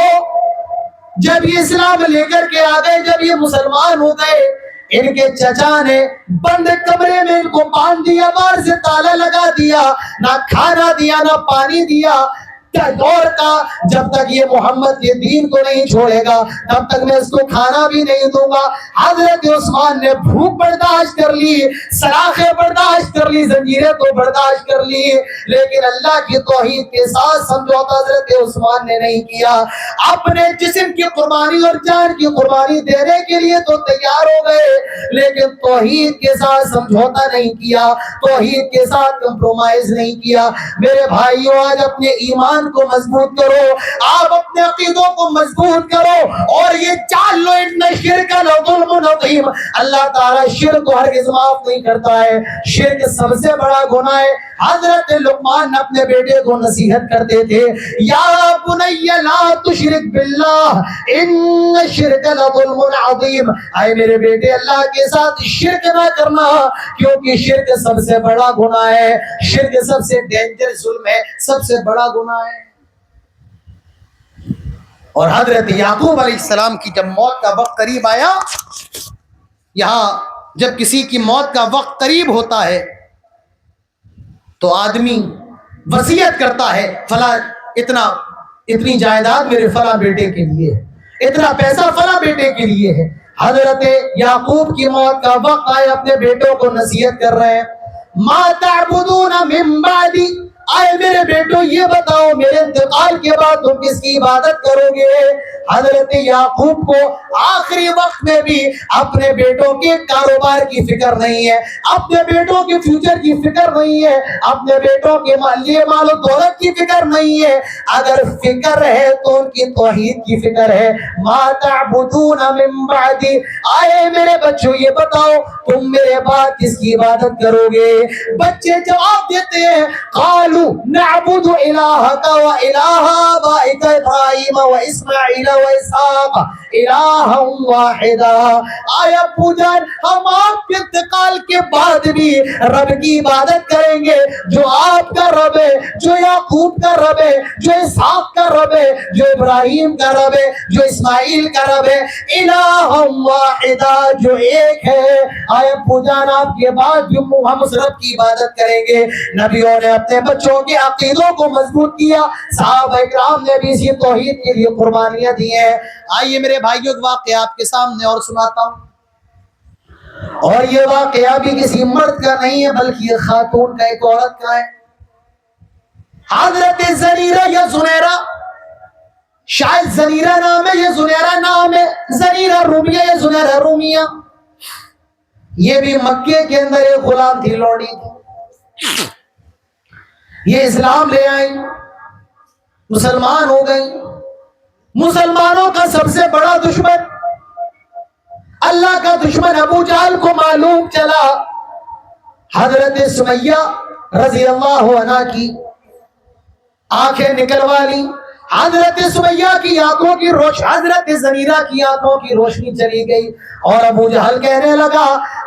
جب یہ اسلام لے کر کے آ گئے، جب یہ مسلمان ہو گئے، ان کے چچا نے بند کمرے میں ان کو باندھ دیا، باہر سے تالا لگا دیا، نہ کھانا دیا نہ پانی دیا۔ دور کا جب تک یہ محمد کے دین کو نہیں چھوڑے گا تب تک میں اس کو کھانا بھی نہیں دوں گا۔ حضرت عثمان نے بھوک برداشت کر لی، سلاخیں برداشت کر لی، زنجیریں تو برداشت کر لی، لیکن اللہ کی توحید کے ساتھ سمجھوتا حضرت عثمان نے نہیں کیا۔ اپنے جسم کی قربانی اور جان کی قربانی دینے کے لیے تو تیار ہو گئے، لیکن توحید کے ساتھ سمجھوتا نہیں کیا، توحید کے ساتھ کمپرومائز نہیں کیا۔ میرے بھائیوں، آج اپنے ایمان کو مضبوط کرو، آپ اپنے عقیدوں کو مضبوط کرو، اور یہ جان لو ان شرک لظلم عظیم، اللہ تعالیٰ شرک کو ہرگز معاف نہیں کرتا ہے۔ شرک سب سے بڑا گناہ ہے۔ حضرت لقمان اپنے بیٹے کو نصیحت کرتے تھے، یا بنی لا تشرک باللہ ان الشرک لظلم عظیم، اے میرے بیٹے اللہ کے ساتھ شرک نہ کرنا، کیونکہ شرک سب سے بڑا گناہ ہے، شرک سب سے ڈینجر ظلم ہے، سب سے بڑا گناہ ہے۔ اور حضرت یعقوب علیہ السلام کی جب موت کا وقت قریب آیا، یہاں جب کسی کی موت کا وقت قریب ہوتا ہے تو آدمی وصیت کرتا ہے، فلاں اتنی جائیداد میرے فلاں بیٹے کے لیے ہے، اتنا پیسہ فلاں بیٹے کے لیے ہے۔ حضرت یعقوب کی موت کا وقت آئے، اپنے بیٹوں کو نصیحت کر رہے ہیں، ما تعبدون من بعدی، آئے میرے بیٹو یہ بتاؤ میرے انتقال کے بعد تم کس کی عبادت کرو گے؟ حضرت یعقوب کو آخری وقت میں بھی اپنے بیٹوں کے کاروبار کی فکر نہیں ہے، اپنے بیٹوں کے فیوچر کی فکر نہیں ہے، اپنے بیٹوں کے مال و دولت کی فکر نہیں ہے، اگر فکر ہے تو ان کی توحید کی فکر ہے۔ ما تعبدون من بعدی، آئے میرے بچوں یہ بتاؤ تم میرے بعد کس کی عبادت کرو گے؟ بچے جواب دیتے ہیں، قالوا نعبد الہک و الہ آبائک ابراہیم و اسماعیل و اسحاق الہا واحدا، آئے ابو جان ہم آپ کے انتقال کے بعد بھی رب کی عبادت کریں گے، جو آپ کا رب ہے، جو یعقوب کا رب ہے، جو اسحاق کا رب ہے، جو ابراہیم کا رب ہے، جو اسماعیل کا رب ہے، الہا واحدا، جو ایک ہے۔ آئے ابو جان آپ کے بعد بھی ہم اس رب کی عبادت کریں گے۔ نبیوں نے اپنے بچوں کے عقیدوں کو مضبوط کیا، صحابہ اکرام نے بھی اسی توحید کے لیے قربانیاں دی ہیں۔ آئیے میرے بھائیوں ایک واقعہ آپ کے سامنے اور سناتا ہوں، اور یہ واقعہ بھی کسی مرد کا نہیں ہے بلکہ یہ خاتون کا، ایک عورت کا ہے۔ حضرت زنیرہ یا زنیرہ، شاید زنیرہ نام ہے یا زنیرہ نام ہے، زنیرہ رومیہ یا زنیرہ رومیہ، یہ بھی مکے کے اندر ایک غلام تھی، لوڑی تھی۔ یہ اسلام لے آئی، مسلمان ہو گئی۔ مسلمانوں کا سب سے بڑا دشمن، اللہ کا دشمن ابو جہل کو معلوم چلا حضرت سمیہ رضی اللہ عنہ کی آنکھیں نکلوا لی، حضرت سمیہ کی آنکھوں کی روشنی، حضرت زنیرہ کی آنکھوں کی روشنی چلی گئی اور ابو جہل کہنے لگا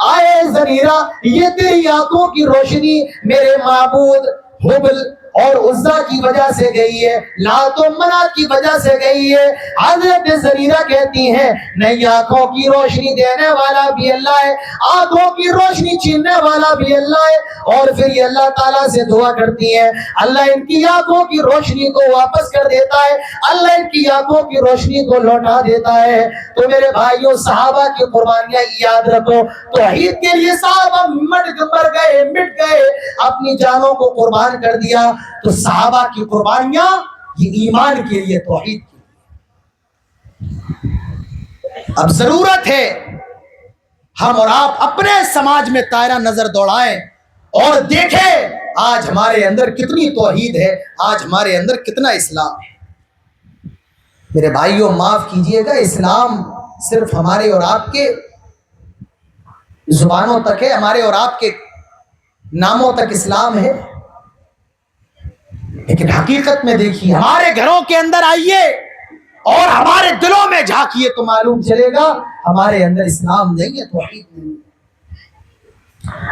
آئے زنیرہ یہ تیری آنکھوں کی روشنی میرے معبود حبل اور عزا کی وجہ سے گئی ہے، لات و منات کی وجہ سے گئی ہے۔ حضرت زنیرہ کہتی ہیں نہیں، آنکھوں کی روشنی دینے والا بھی اللہ ہے، آنکھوں کی روشنی چھیننے والا بھی اللہ ہے۔ اور پھر یہ اللہ تعالیٰ سے دعا کرتی ہیں اللہ ان کی آنکھوں کی روشنی کو واپس کر دیتا ہے، اللہ ان کی آنکھوں کی روشنی کو لوٹا دیتا ہے۔ تو میرے بھائیوں صحابہ کی قربانیاں یاد رکھو، توحید کے لیے صحابہ مر گئے، اپنی جانوں کو قربان کر دیا۔ تو صحابہ کی قربانیاں یہ ایمان کے لیے، توحید کے لیے۔ اب ضرورت ہے ہم اور آپ اپنے سماج میں دائرہ نظر دوڑائیں اور دیکھیں آج ہمارے اندر کتنی توحید ہے، آج ہمارے اندر کتنا اسلام ہے۔ میرے بھائیوں معاف کیجئے گا، اسلام صرف ہمارے اور آپ کے زبانوں تک ہے، ہمارے اور آپ کے ناموں تک اسلام ہے، لیکن حقیقت میں دیکھیے، ہمارے گھروں کے اندر آئیے اور ہمارے دلوں میں جھانکیے تو معلوم چلے گا ہمارے اندر اسلام نہیں ہے، توحید نہیں ہے۔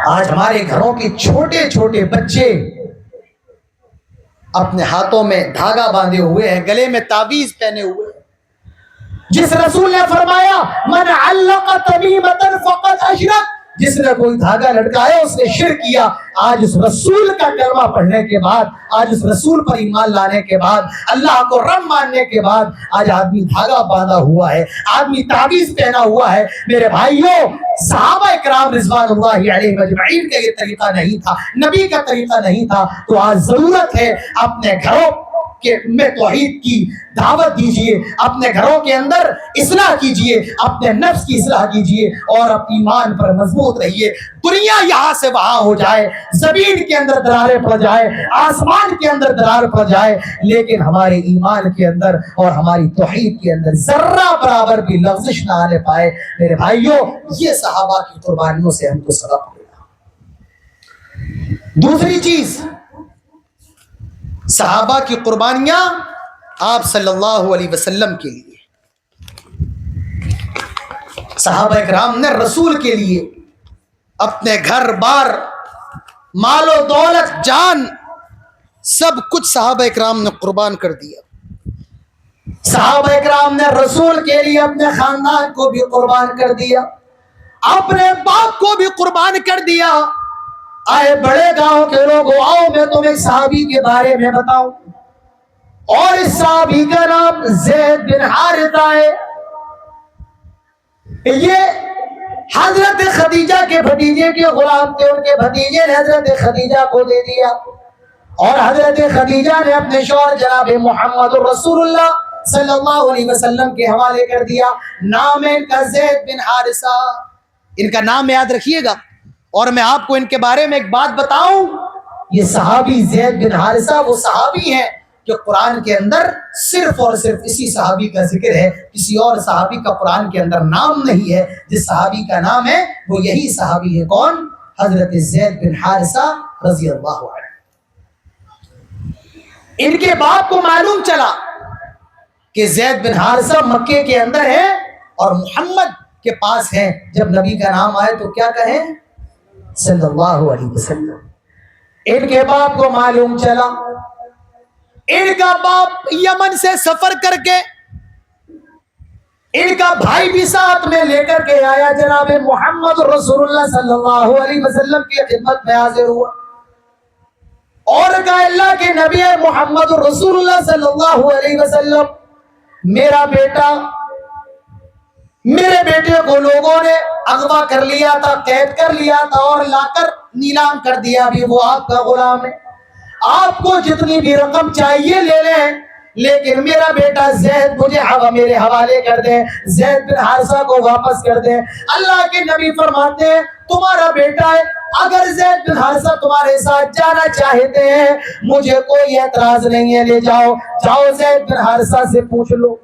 آج ہمارے گھروں کے چھوٹے چھوٹے بچے اپنے ہاتھوں میں دھاگا باندھے ہوئے ہیں، گلے میں تعویذ پہنے ہوئے ہیں، جس رسول نے فرمایا من علق تمیمۃ فقد اشرک، جس نے کوئی دھاگا لٹکایا اس نے شرک کیا۔ آج اس رسول کا کلمہ پڑھنے کے بعد، آج اس رسول پر ایمان لانے کے بعد، اللہ کو رب ماننے کے بعد آج آدمی دھاگا باندھا ہوا ہے، آدمی تعویذ پہنا ہوا ہے۔ میرے بھائیوں صحابہ اکرام رضوان اللہ علیہم اجمعین کا یہ طریقہ نہیں تھا، نبی کا طریقہ نہیں تھا۔ تو آج ضرورت ہے اپنے گھروں میں توحید کی دعوت دیجئے، اپنے گھروں کے اندر اصلاح کیجئے، اپنے نفس کی اصلاح کیجئے اور اپنی ایمان پر مضبوط رہیے۔ دنیا یہاں سے وہاں ہو جائے، زمین کے اندر دراریں پڑ جائے، آسمان کے اندر درار پڑ جائے، لیکن ہمارے ایمان کے اندر اور ہماری توحید کے اندر ذرہ برابر بھی لغزش نہ آنے پائے۔ میرے بھائیوں یہ صحابہ کی قربانیوں سے ہم کو سبق ملا۔ دوسری چیز، صحابہ کی قربانیاں آپ صلی اللہ علیہ وسلم کے لیے، صحابہ اکرام نے رسول کے لیے اپنے گھر بار، مال و دولت، جان، سب کچھ صحابہ اکرام نے قربان کر دیا۔ صحابہ اکرام نے رسول کے لیے اپنے خاندان کو بھی قربان کر دیا، اپنے باپ کو بھی قربان کر دیا۔ آئے بڑے گاؤں کے لوگوں، آؤ میں تمہیں ایک صحابی کے بارے میں بتاؤں، اور اس صحابی کا نام زید بن حارثہ ہے۔ یہ حضرت خدیجہ کے بھتیجے کے غلام تھے، ان کے بھتیجے نے حضرت خدیجہ کو دے دیا اور حضرت خدیجہ نے اپنے شوہر جناب محمد رسول اللہ صلی اللہ علیہ وسلم کے حوالے کر دیا۔ نام ہے ان کا زید بن حارثہ، ان کا نام یاد رکھیے گا۔ اور میں آپ کو ان کے بارے میں ایک بات بتاؤں، یہ صحابی زید بن حارثہ وہ صحابی ہیں جو قرآن کے اندر صرف اور صرف اسی صحابی کا ذکر ہے، کسی اور صحابی کا قرآن کے اندر نام نہیں ہے۔ جس صحابی کا نام ہے وہ یہی صحابی ہے، کون؟ حضرت زید بن حارثہ رضی اللہ عنہ۔ ان کے باپ کو معلوم چلا کہ زید بن حارثہ مکے کے اندر ہے اور محمد کے پاس ہے، جب نبی کا نام آئے تو کیا کہیں؟ صلی اللہ علیہ وسلم۔ ان کے باپ کو معلوم چلا، ان کا باپ یمن سے سفر کر کے ان کا بھائی بھی ساتھ میں لے کر کے آیا، جناب محمد رسول اللہ صلی اللہ علیہ وسلم کی خدمت میں حاضر ہوا اور کہا اللہ کے نبی محمد رسول اللہ صلی اللہ علیہ وسلم، میرے بیٹے کو لوگوں نے اغوا کر لیا تھا، قید کر لیا تھا اور لا کر نیلام کر دیا، ابھی وہ آپ کا غلام ہے، آپ کو جتنی بھی رقم چاہیے لے لیں، لیکن میرا بیٹا زید مجھے میرے حوالے کر دیں، زید بن حارثہ کو واپس کر دیں۔ اللہ کے نبی فرماتے ہیں تمہارا بیٹا ہے، اگر زید بن حارثہ تمہارے ساتھ جانا چاہتے ہیں مجھے کوئی اعتراض نہیں ہے، لے جاؤ، جاؤ زید بن حارثہ سے پوچھ لو۔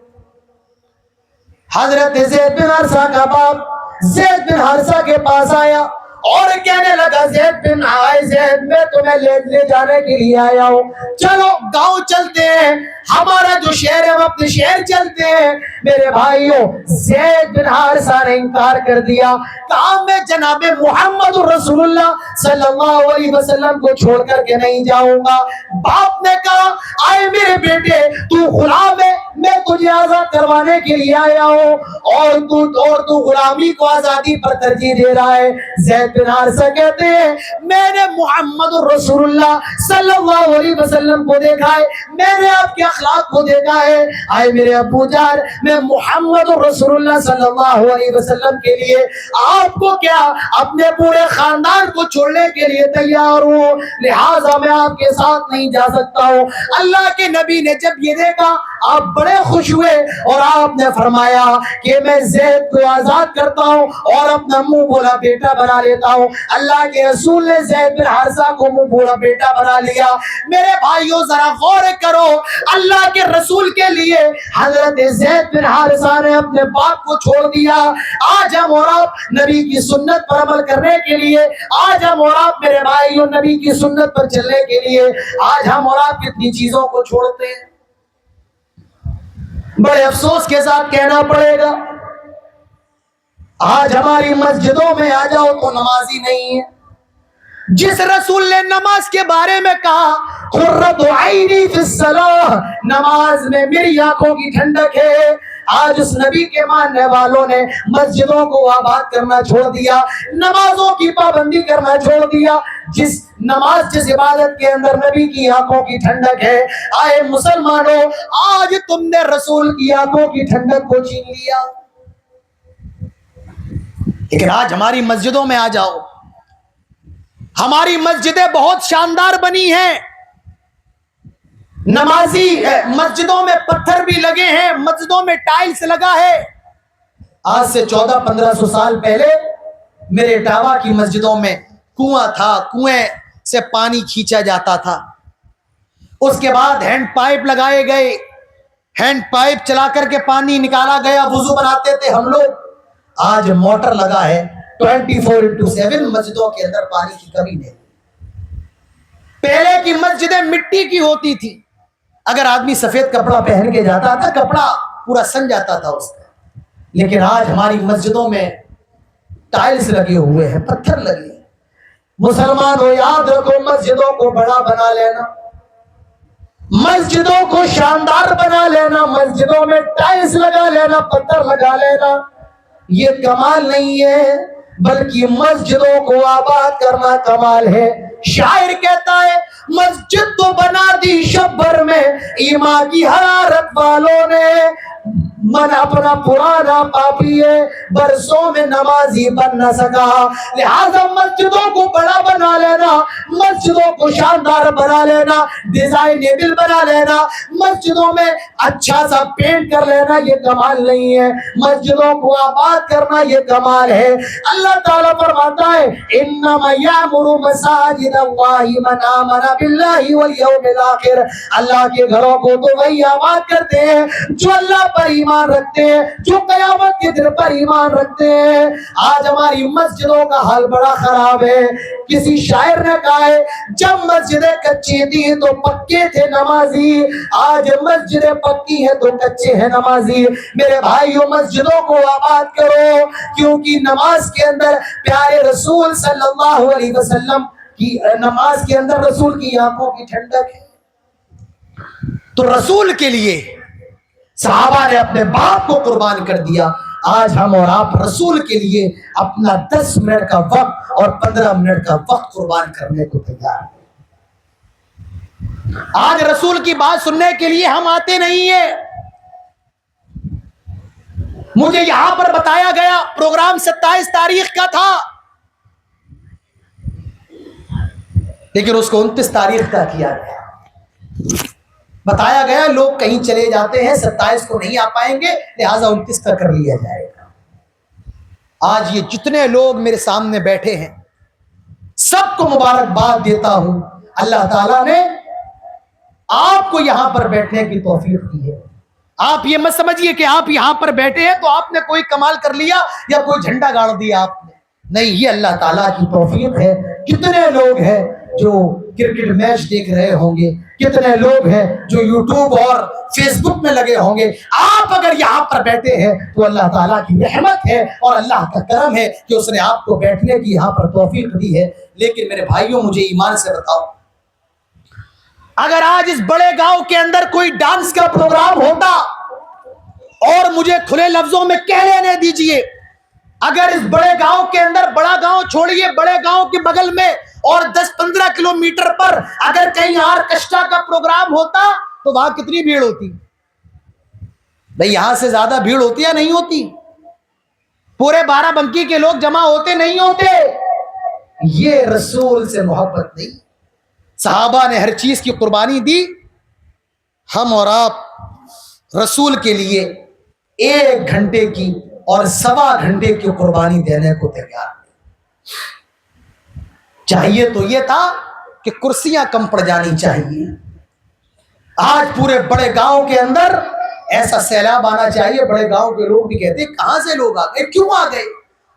حضرت زید بن حارثہ کا باپ زید بن حارثہ کے پاس آیا اور کہنے لگا زید بن زید میں تمہیں لے جانے کے لیے آیا ہوں، چلو گاؤں چلتے ہیں، ہمارا جو شہر ہے ہم اپنے شہر چلتے ہیں۔ میرے بھائیوں زید بن حارثہ نے انکار کر دیا، کہا میں جناب محمد رسول اللہ صلی اللہ علیہ وسلم کو چھوڑ کر کے نہیں جاؤں گا۔ باپ نے کہا آئے میرے بیٹے تو غلام ہے، میں تجھے آزاد کروانے کے لیے آیا ہوں اور تو غلامی کو آزادی پر ترجیح دے رہا ہے۔ زید بن حارثہ کہتے ہیں میں نے محمد رسول اللہ صلی اللہ علیہ وسلم کو دیکھا ہے، میں نے آپ کے اخلاق کو دیکھا ہے، آئے میرے ابو جان میں محمد رسول اللہ صلی اللہ علیہ وسلم کے لیے آپ کو کیا اپنے پورے خاندان کو چھوڑنے کے لیے تیار ہوں، لہٰذا میں آپ کے ساتھ نہیں جا سکتا ہوں۔ اللہ کے نبی نے جب یہ دیکھا آپ بڑے خوش ہوئے اور آپ نے فرمایا کہ میں زید کو آزاد کرتا ہوں اور اپنا منہ بولا بیٹا بنا لیتا ہوں۔ اللہ کے رسول نے زید بن حارثہ کو منہ بولا بیٹا بنا لیا۔ میرے بھائیوں ذرا غور کرو، اللہ کے رسول کے لیے حضرت زید بن حارثہ نے اپنے باپ کو چھوڑ دیا۔ آج ہم اور آپ نبی کی سنت پر عمل کرنے کے لیے، آج ہم اور آپ میرے بھائیوں نبی کی سنت پر چلنے کے لیے آج ہم اور آپ کتنی چیزوں کو چھوڑتے ہیں۔ بڑے افسوس کے ساتھ کہنا پڑے گا آج ہماری مسجدوں میں آ جاؤ تو نمازی نہیں ہے۔ جس رسول نے نماز کے بارے میں کہا قرۃ عینی فی الصلاۃ، نماز میں میری آنکھوں کی ٹھنڈک ہے، آج اس نبی کے ماننے والوں نے مسجدوں کو آباد کرنا چھوڑ دیا، نمازوں کی پابندی کرنا چھوڑ دیا۔ جس عبادت کے اندر نبی کی آنکھوں کی ٹھنڈک ہے، آئے مسلمانوں آج تم نے رسول کی آنکھوں کی ٹھنڈک کو چھین لیا۔ لیکن آج ہماری مسجدوں میں آ جاؤ، ہماری مسجدیں بہت شاندار بنی ہیں، نمازی مسجدوں میں پتھر بھی لگے ہیں، مسجدوں میں ٹائلز لگا ہے۔ آج سے 1400-1500 سال پہلے میرے اٹاوا کی مسجدوں میں کنواں تھا، کنویں سے پانی کھینچا جاتا تھا، اس کے بعد ہینڈ پائپ لگائے گئے، ہینڈ پائپ چلا کر کے پانی نکالا گیا، وضو بناتے تھے ہم لوگ۔ آج موٹر لگا ہے 24/7 مسجدوں کے اندر پانی کی کمی نہیں۔ پہلے کی مسجدیں مٹی کی ہوتی تھی، اگر آدمی سفید کپڑا پہن کے جاتا تھا کپڑا پورا سن جاتا تھا اس کا، لیکن آج ہماری مسجدوں میں ٹائلز لگے ہوئے ہیں، پتھر لگے ہیں۔ مسلمانوں یاد رکھو، مسجدوں کو بڑا بنا لینا، مسجدوں کو شاندار بنا لینا، مسجدوں میں ٹائلز لگا لینا، پتھر لگا لینا، یہ کمال نہیں ہے، بلکہ مسجدوں کو آباد کرنا کمال ہے۔ شاعر کہتا ہے مسجد تو بنا دی شب بھر میں ایمان کی حرارت والوں نے، من اپنا پرانا پاپی ہے برسوں میں نمازی بن نہ سکا۔ لہذا مسجدوں کو بڑا بنا لینا، مسجدوں کو شاندار بنا لینا، ڈیزائنیبل بنا لینا، مسجدوں میں اچھا سا پینٹ کر لینا یہ کمال نہیں ہے، مسجدوں کو آباد کرنا یہ کمال ہے۔ اللہ تعالیٰ فرماتا ہے انما یعمر مساجد اللہ من آمن باللہ والیوم الآخر، اللہ کے گھروں کو تو وہی آباد کرتے ہیں جو اللہ پر ایمان رکھتے ہیں، جو قیامت کے دن پر ایمان رکھتے ہیں۔ آج ہماری مسجدوں کا حال بڑا خراب ہے۔ کسی شاعر نے کہا ہے جب مسجدیں کچی تھی تو پکے تھے نمازی، آج مسجدیں پکی ہیں تو کچے ہیں نمازی۔ میرے بھائیوں مسجدوں کو آباد کرو، کیونکہ نماز کے اندر پیارے رسول صلی اللہ علیہ وسلم کی نماز کے اندر رسول کی آنکھوں کی ٹھنڈک ہے۔ تو رسول کے لیے صحابہ نے اپنے باپ کو قربان کر دیا، آج ہم اور آپ رسول کے لیے اپنا 10 منٹ کا وقت اور 15 منٹ کا وقت قربان کرنے کو تیار ہیں۔ آج رسول کی بات سننے کے لیے ہم آتے نہیں ہیں۔ مجھے یہاں پر بتایا گیا پروگرام 27 تاریخ کا تھا، لیکن اس کو 29 تاریخ کا کیا گیا۔ بتایا گیا لوگ کہیں چلے جاتے ہیں، 27 کو نہیں آ پائیں گے، لہٰذا 29 کا کر لیا جائے گا۔ آج یہ جتنے لوگ میرے سامنے بیٹھے ہیں سب کو مبارکباد دیتا ہوں، اللہ تعالیٰ نے آپ کو یہاں پر بیٹھنے کی توفیق دی ہے۔ آپ یہ مت سمجھیے کہ آپ یہاں پر بیٹھے ہیں تو آپ نے کوئی کمال کر لیا یا کوئی جھنڈا گاڑ دیا آپ نے۔ نہیں، یہ اللہ تعالیٰ کی توفیق ہے۔ کتنے لوگ ہیں جو کرکٹ میچ دیکھ رہے ہوں گے، کتنے لوگ ہیں جو یوٹیوب اور فیس بک میں لگے ہوں گے۔ آپ اگر یہاں پر بیٹھے ہیں تو اللہ تعالیٰ کی رحمت ہے اور اللہ کا کرم ہے کہ اس نے آپ کو بیٹھنے کی یہاں پر توفیق دی ہے۔ لیکن میرے بھائیوں، مجھے ایمان سے بتاؤ، اگر آج اس بڑے گاؤں کے اندر کوئی ڈانس کا پروگرام ہوتا، اور مجھے کھلے لفظوں میں کہہ لینے دیجئے، اگر اس بڑے گاؤں کے اندر، بڑا گاؤں چھوڑیے، بڑے گاؤں کے بغل میں اور 10-15 کلومیٹر پر اگر کہیں آرکسٹرا کا پروگرام ہوتا تو وہاں کتنی بھیڑ ہوتی؟ بھئی یہاں سے زیادہ بھیڑ ہوتی یا نہیں ہوتی؟ پورے بارہ بنکی کے لوگ جمع ہوتے نہیں ہوتے؟ یہ رسول سے محبت نہیں۔ صحابہ نے ہر چیز کی قربانی دی، ہم اور آپ رسول کے لیے 1 گھنٹے کی اور 1.25 گھنٹے کی قربانی دینے کو تیار ہیں۔ چاہیے تو یہ تھا کہ کرسیاں کم پڑ جانی چاہیے۔ آج پورے بڑے گاؤں کے اندر ایسا سیلاب آنا چاہیے، بڑے گاؤں کے لوگ بھی کہتے ہیں کہاں سے لوگ آ گئے، کیوں آ گئے؟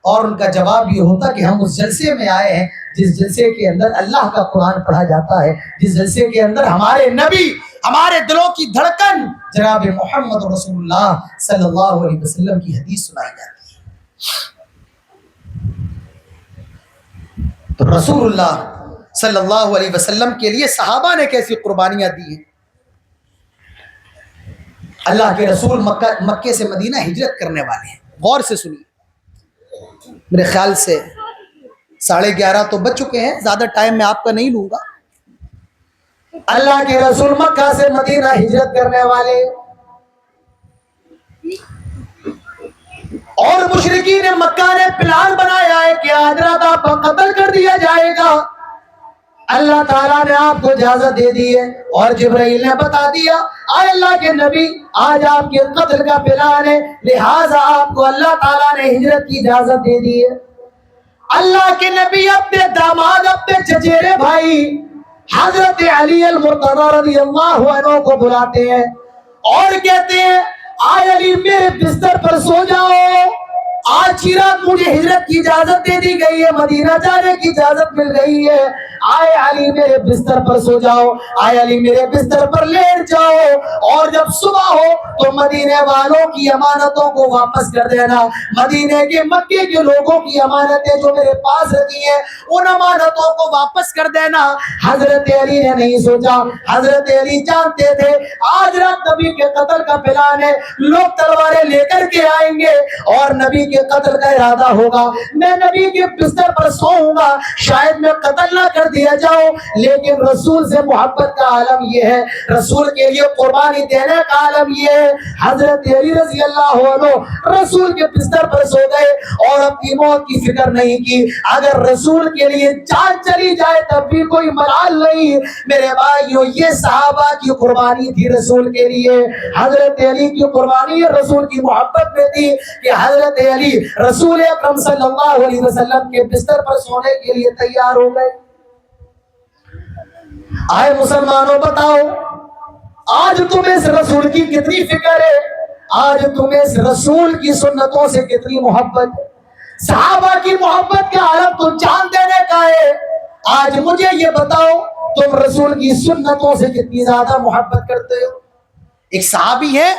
اور ان کا جواب یہ ہوتا کہ ہم اس جلسے میں آئے ہیں جس جلسے کے اندر اللہ کا قرآن پڑھا جاتا ہے، جس جلسے کے اندر ہمارے نبی، ہمارے دلوں کی دھڑکن جناب محمد رسول اللہ صلی اللہ علیہ وسلم کی حدیث سنائی جاتی ہے۔ تو رسول اللہ صلی اللہ علیہ وسلم کے لیے صحابہ نے کیسی قربانیاں دی ہیں۔ اللہ کے رسول مکے سے مدینہ ہجرت کرنے والے ہیں۔ غور سے سنیے، میرے خیال سے 11:30 تو بج چکے ہیں، زیادہ ٹائم میں آپ کا نہیں لوں گا۔ اللہ کے رسول مکہ سے مدینہ ہجرت کرنے والے، اور مشرکین مکہ نے پلان بنایا ہے کہ حضرت آپ کا قتل کر دیا جائے گا۔ اللہ تعالیٰ نے آپ کو اجازت دے دی ہے، اور جبرائیل نے بتا دیا، اے اللہ کے نبی آج آپ کے قتل کا پلان ہے، لہٰذا آپ کو اللہ تعالیٰ نے ہجرت کی اجازت دے دی ہے۔ اللہ کے نبی اپنے داماد، اپنے چچیرے بھائی حضرت علی المرتضی رضی اللہ عنہ کو بلاتے ہیں اور کہتے ہیں، آئے علی میرے بستر پر سو جاؤ، آج کی رات مجھے ہجرت کی اجازت دے دی گئی ہے، مدینہ جانے کی اجازت مل گئی ہے، آئے علی میرے بستر پر سو جاؤ، آئے علی میرے بستر پر لیٹ جاؤ، اور جب صبح ہو تو مدینے والوں کی امانتوں کو واپس کر دینا، مدینے کے مکے کے لوگوں کی امانتیں جو میرے پاس رکھی ہیں ان امانتوں کو واپس کر دینا۔ حضرت علی نے نہیں سوچا، حضرت علی جانتے تھے آج رات نبی کے قتل کا پلان ہے، لوگ تلواریں لے کر کے آئیں گے اور نبی کے قتل کا ارادہ ہوگا، میں نبی کے بستر پر سوؤں گا، شاید میں قتل نہ کر دیا جاؤں، لیکن رسول سے محبت کا عالم یہ ہے، رسول کے لیے قربانی دینے کا عالم یہ ہے۔ حضرت علی رضی اللہ عنہ رسول کے بستر پر سو گئے اور اپنی موت کی فکر نہیں کی، اگر رسول کے لیے جان چلی جائے تب بھی کوئی ملال نہیں۔ میرے بھائیو، یہ صحابہ کی قربانی تھی رسول کے لیے، حضرت علی کی قربانی رسول کی محبت میں تھی کہ حضرت علی رسول اکرم صلی اللہ علیہ وسلم کے بستر پر سونے کے لیے تیار ہو گئے۔ آئے مسلمانوں، بتاؤ آج تمہیں اس رسول کی کتنی فکر ہے، آج تمہیں اس رسول کی سنتوں سے کتنی محبت ہے، صحابہ کی محبت کا عالم تو جان دینے کا ہے۔ آج مجھے یہ بتاؤ تم رسول کی سنتوں سے کتنی زیادہ محبت کرتے ہو۔ ایک صحابی ہے،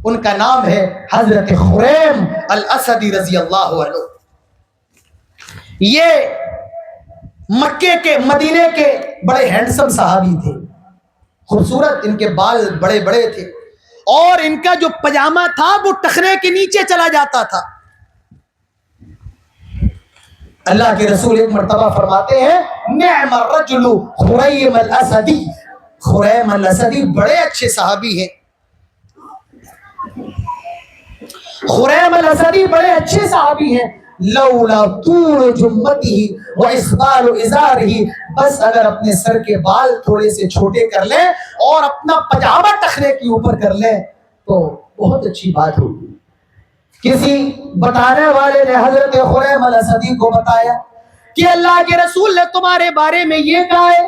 ان کا نام ہے حضرت خریم الاسدی رضی اللہ عنہ۔ یہ مکے کے، مدینے کے بڑے ہینڈسم صحابی تھے، خوبصورت، ان کے بال بڑے بڑے تھے اور ان کا جو پجامہ تھا وہ ٹخنے کے نیچے چلا جاتا تھا۔ اللہ کے رسول ایک مرتبہ فرماتے ہیں، نعم الرجل خریم الاسدی، خریم الاسدی بڑے اچھے صحابی ہیں، خریم الاسدی بڑے اچھے صحابی ہیں، لولا طول جمتہ و اسبال ازارہ، بس اگر اپنے سر کے بال تھوڑے سے چھوٹے کر لیں اور اپنا پجامہ ٹخنے کے اوپر کر لیں تو بہت اچھی بات ہوگی۔ کسی بتانے والے نے حضرت خریم الاسدی کو بتایا کہ اللہ کے رسول نے تمہارے بارے میں یہ کہا ہے،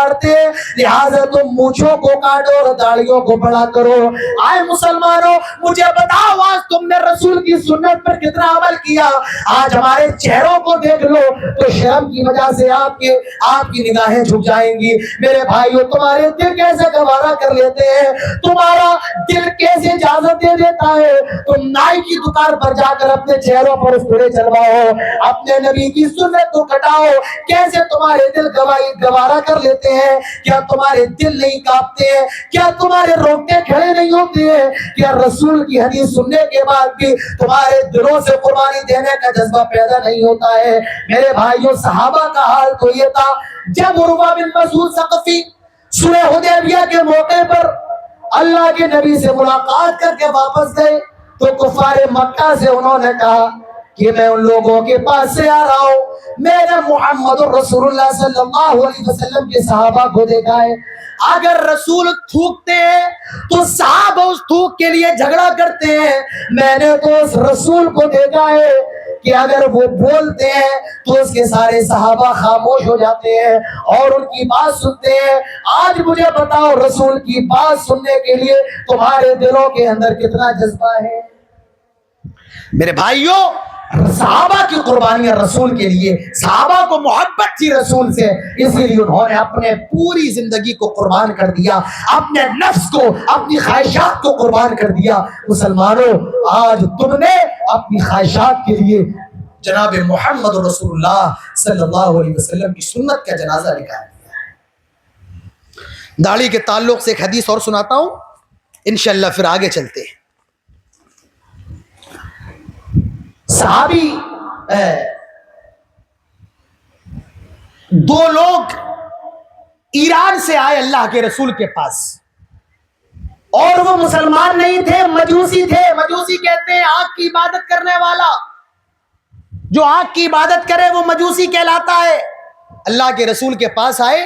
کاٹتے ہیں, لہٰذا تم مونچھوں کو کاٹو اور داڑھیوں کو بڑا کرو. آئے مسلمانوں, مجھے بتاؤ آج تم نے رسول کی سنت پر کتنا عمل کیا؟ آج ہمارے چہروں کو دیکھ لو تو شرم کی وجہ سے آپ کی نگاہیں جھک جائیں گی. میرے بھائیوں, تمہارے دل کیسے گوارا کر لیتے ہیں, تمہارا دل کیسے اجازت دے دیتا ہے تم نائی کی دکان پر جا کر اپنے چہروں پر اسطورے چلواؤ, اپنے نبی کی سنت کو کٹاؤ؟ کیسے تمہارے دل گوارا کر لیتے ہیں؟ کیا تمہارے دل نہیں کانپتے ہیں؟ کیا تمہارے روٹے کھڑے نہیں ہوتے ہیں؟ کیا رسول کی حدیث سننے کے بعد بھی تمہارے دلوں سے قربانی دینے کا جذبہ پیدا نہیں ہوتا ہے؟ میرے بھائیوں, صحابہ کا حال تو یہ تھا, جب عروہ بن مسعود ثقفی صلح حدیبیہ کے موقع پر اللہ کے نبی سے ملاقات کر کے واپس گئے تو کفار مکہ سے انہوں نے کہا کہ میں ان لوگوں کے پاس سے آ رہا ہوں, میں نے محمد رسول اللہ صلی اللہ علیہ وسلم کے صحابہ کو دیکھا ہے, اگر رسول تھوکتے ہیں تو صحابہ اس تھوک کے لیے جھگڑا کرتے ہیں. میں نے تو اس رسول کو دیکھا ہے کہ اگر وہ بولتے ہیں تو اس کے سارے صحابہ خاموش ہو جاتے ہیں اور ان کی بات سنتے ہیں. آج مجھے بتاؤ, رسول کی بات سننے کے لیے تمہارے دلوں کے اندر کتنا جذبہ ہے؟ میرے بھائیوں, صحابہ کی قربانیاں رسول کے لیے, صحابہ کو محبت تھی رسول سے, اسی لیے انہوں نے اپنے پوری زندگی کو قربان کر دیا, اپنے نفس کو, اپنی خواہشات کو قربان کر دیا. مسلمانوں, آج تم نے اپنی خواہشات کے لیے جناب محمد رسول اللہ صلی اللہ علیہ وسلم کی سنت کا جنازہ نکال دیا. داڑھی کے تعلق سے ایک حدیث اور سناتا ہوں, انشاءاللہ پھر آگے چلتے ہیں. صحابی دو لوگ ایران سے آئے اللہ کے رسول کے پاس, اور وہ مسلمان نہیں تھے, مجوسی تھے. مجوسی کہتے ہیں آگ کی عبادت کرنے والا, جو آگ کی عبادت کرے وہ مجوسی کہلاتا ہے. اللہ کے رسول کے پاس آئے,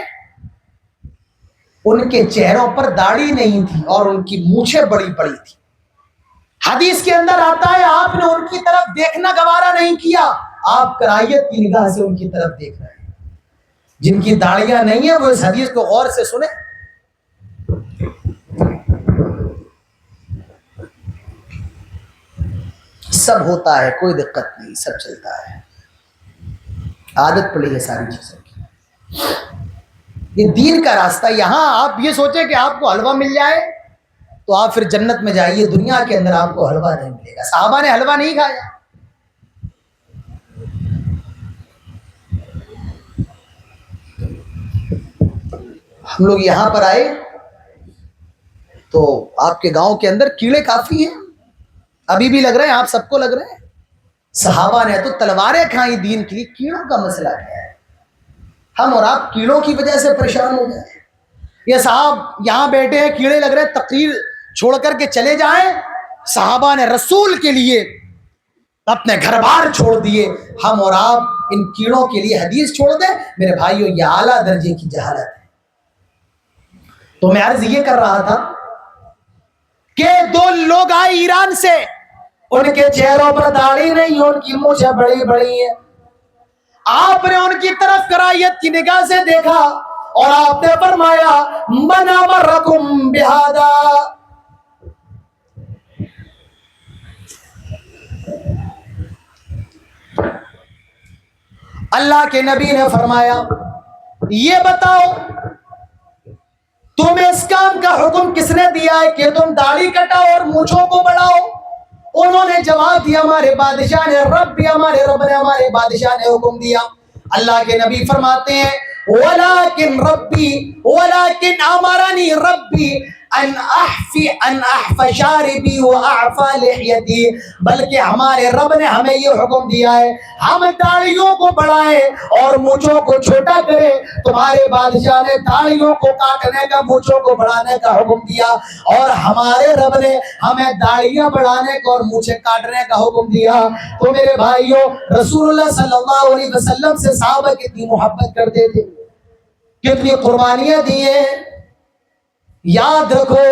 ان کے چہروں پر داڑھی نہیں تھی اور ان کی مونچھیں بڑی بڑی تھی. حدیث کے اندر آتا ہے آپ نے ان کی طرف دیکھنا گوارا نہیں کیا, آپ کراہیت کی نگاہ سے ان کی طرف دیکھ رہے ہیں. جن کی داڑیاں نہیں ہیں وہ اس حدیث کو غور سے سنیں. سب ہوتا ہے, کوئی دقت نہیں, سب چلتا ہے, عادت پڑی ہے ساری چیزوں کی. یہ دین کا راستہ. یہاں آپ یہ سوچیں کہ آپ کو حلوہ مل جائے تو آپ پھر جنت میں جائیے, دنیا کے اندر آپ کو حلوہ نہیں ملے گا. صحابہ نے حلوہ نہیں کھایا. ہم لوگ یہاں پر آئے تو آپ کے گاؤں کے اندر کیڑے کافی ہیں, ابھی بھی لگ رہے ہیں, آپ سب کو لگ رہے ہیں. صحابہ نے تو تلواریں کھائیں دین کے لیے. کیڑوں کا مسئلہ کیا ہے؟ ہم اور آپ کیڑوں کی وجہ سے پریشان ہو گئے. یہ صاحب یہاں بیٹھے ہیں, کیڑے لگ رہے, تقریر چھوڑ کر کے چلے جائیں. صحابہ نے رسول کے لیے اپنے گھر بار چھوڑ دیے, ہم اور آپ ان کیڑوں کے لیے حدیث چھوڑ دیں. میرے بھائیوں, یہ اعلیٰ درجے کی جہالت ہے. تو میں عرض یہ کر رہا تھا کہ دو لوگ آئے ایران سے, ان کے چہروں پر داڑھی نہیں, ان کی مونچھیں بڑی بڑی ہیں. آپ نے ان کی طرف کراہیت کی نگاہ سے دیکھا اور آپ نے فرمایا من امرکم بہذا, اللہ کے نبی نے فرمایا یہ بتاؤ تمہیں اس کام کا حکم کس نے دیا ہے کہ تم داڑھی کٹاؤ اور مونچھوں کو بڑھاؤ؟ انہوں نے جواب دیا ہمارے بادشاہ نے, رب بھی ہمارے رب نے, ہمارے بادشاہ نے حکم دیا. اللہ کے نبی فرماتے ہیں ولكن امرني ربي ان احفی شاربی واعفى لحیتی, بلکہ ہمارے رب نے ہمیں یہ حکم دیا ہے ہم داڑھیوں کو بڑھائیں اور مونچھوں کو چھوٹا کریں. تمہارے بادشاہ نے داڑھیوں کو کاٹنے کا, مونچھوں کو بڑھانے کا حکم دیا, اور ہمارے رب نے ہمیں داڑھیاں بڑھانے کا اور مونچھیں کاٹنے کا حکم دیا. تو میرے بھائیوں, رسول اللہ صلی اللہ علیہ وسلم سے صحابہ کتنی محبت کرتے تھے, کتنی قربانیاں دی ہیں. یاد رکھو,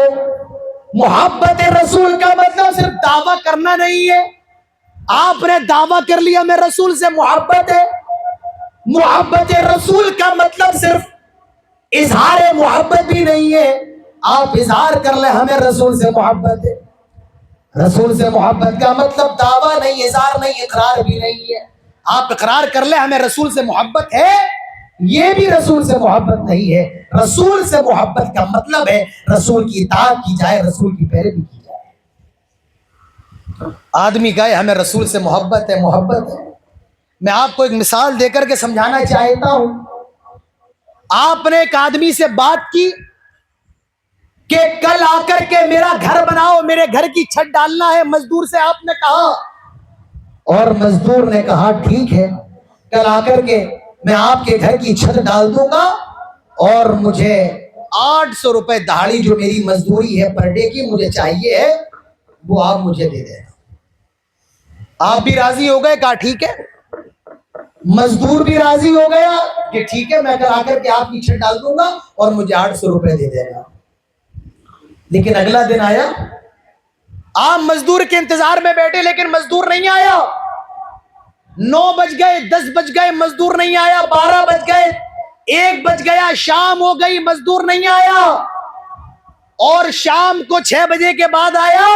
محبت رسول کا مطلب صرف دعویٰ کرنا نہیں ہے. آپ نے دعویٰ کر لیا میں رسول سے محبت ہے. محبت رسول کا مطلب صرف اظہار محبت بھی نہیں ہے. آپ اظہار کر لیں ہمیں رسول سے محبت ہے. رسول سے محبت کا مطلب دعویٰ نہیں, اظہار نہیں, اقرار بھی نہیں ہے. آپ اقرار کر لیں ہمیں رسول سے محبت ہے, یہ بھی رسول سے محبت نہیں ہے. رسول سے محبت کا مطلب ہے رسول کی اطاعت کی جائے, رسول کی پیروی کی جائے. آدمی کہے ہمیں رسول سے محبت ہے, محبت ہے. میں آپ کو ایک مثال دے کر کے سمجھانا چاہتا ہوں. آپ نے ایک آدمی سے بات کی کہ کل آ کر کے میرا گھر بناؤ, میرے گھر کی چھت ڈالنا ہے. مزدور سے آپ نے کہا, اور مزدور نے کہا ٹھیک ہے, کل آ کر کے میں آپ کے گھر کی چھت ڈال دوں گا, اور مجھے 800 روپے دہاڑی جو میری مزدوری ہے پر ڈے کی مجھے چاہیے ہے, وہ آپ مجھے دے دیں. آپ بھی راضی ہو گئے, کہا ٹھیک ہے. مزدور بھی راضی ہو گیا کہ ٹھیک ہے, میں کل آ کر کے آپ کی چھت ڈال دوں گا اور مجھے 800 روپے دے دینا. لیکن اگلا دن آیا, آپ مزدور کے انتظار میں بیٹھے لیکن مزدور نہیں آیا. 9 بج گئے, 10 بج گئے, مزدور نہیں آیا. 12 بج گئے, 1 بج گیا, شام ہو گئی, مزدور نہیں آیا. اور شام کو 6 بجے کے بعد آیا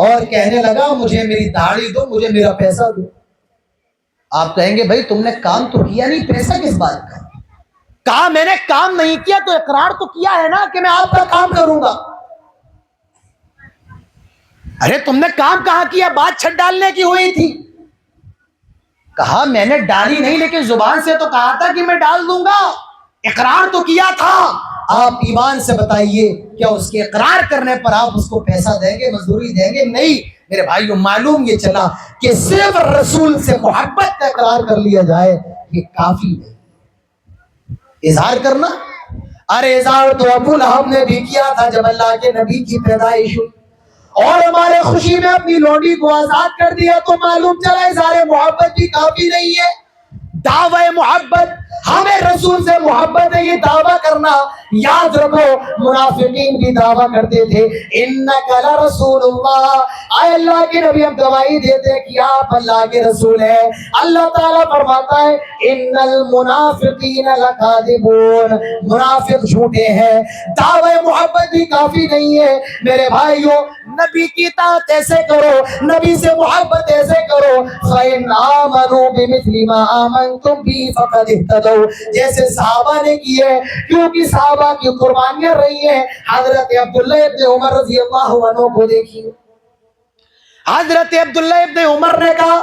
اور کہنے لگا مجھے میری دہاڑی دو, مجھے میرا پیسہ دو. آپ کہیں گے بھائی تم نے کام تو کیا نہیں, پیسہ کس بات کا؟ کہا میں نے کام نہیں کیا تو اقرار تو کیا ہے نا کہ میں آپ کا کام کروں گا. ارے تم نے کام کہاں کیا, بات چھت ڈالنے کی ہوئی تھی. کہا میں نے ڈالی نہیں, لیکن زبان سے تو کہا تھا کہ میں ڈال دوں گا, اقرار تو کیا تھا. آپ ایمان سے بتائیے کیا اس کے اقرار کرنے پر آپ اس کو پیسہ دیں گے, مزدوری دیں گے؟ نہیں. میرے بھائیوں, معلوم یہ چلا کہ صرف رسول سے محبت کا اقرار کر لیا جائے یہ کافی نہیں. اظہار کرنا, ارے اظہار تو ابو لہب نے بھی کیا تھا جب اللہ کے نبی کی پیدائش ہوئی اور ہمارے خوشی میں اپنی لونڈی کو آزاد کر دیا, تو معلوم چلا اظہار محبت بھی کافی نہیں ہے. دعوی محبت, ہمیں رسول سے محبت ہے, یہ دعویٰ کرنا. یاد رکھو منافقین بھی دعویٰ کرتے تھے انک لرسول اللہ, اے اللہ کے نبی ہم گواہی دیتے ہیں کہ آپ اللہ کے رسول ہیں. اللہ تعالیٰ فرماتا ہے ان المنافقین لکاذبون, منافق جھوٹے ہیں. دعوی محبت بھی کافی نہیں ہے. میرے بھائیوں, نبی کی اطاعت ایسے کرو, نبی سے محبت ایسے کرو. فَإِنْ آمَنُوا بِمِثْلِ مَا آمَنْتُمْ بِهِ فَقَدِ اهْتَدَوْا, جیسے صحابہ نے کی ہے, کیونکہ صحابہ کی قربانیاں رہی ہیں. حضرت عبداللہ ابن عمر رضی اللہ عنہ کو دیکھیے. حضرت عبداللہ ابن عمر نے کہا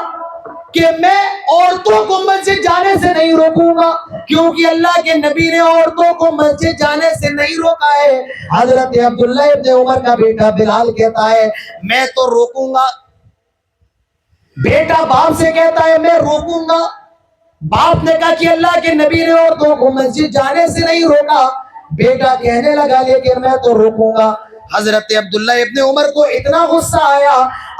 کہ میں عورتوں کو مسجد جانے سے نہیں روکوں گا, کیونکہ اللہ کے نبی نے عورتوں کو مسجد جانے سے نہیں روکا ہے. حضرت عبداللہ ابن عمر کا بیٹا بلال کہتا ہے میں تو روکوں گا. بیٹا باپ سے کہتا ہے میں روکوں گا. باپ نے کہا کہ اللہ کے نبی نے عورتوں کو مسجد جانے سے نہیں روکا. بیٹا کہنے لگا لیکن میں تو روکوں گا. حضرت عبداللہ ابن عمر کو اتنا غصہ آیا,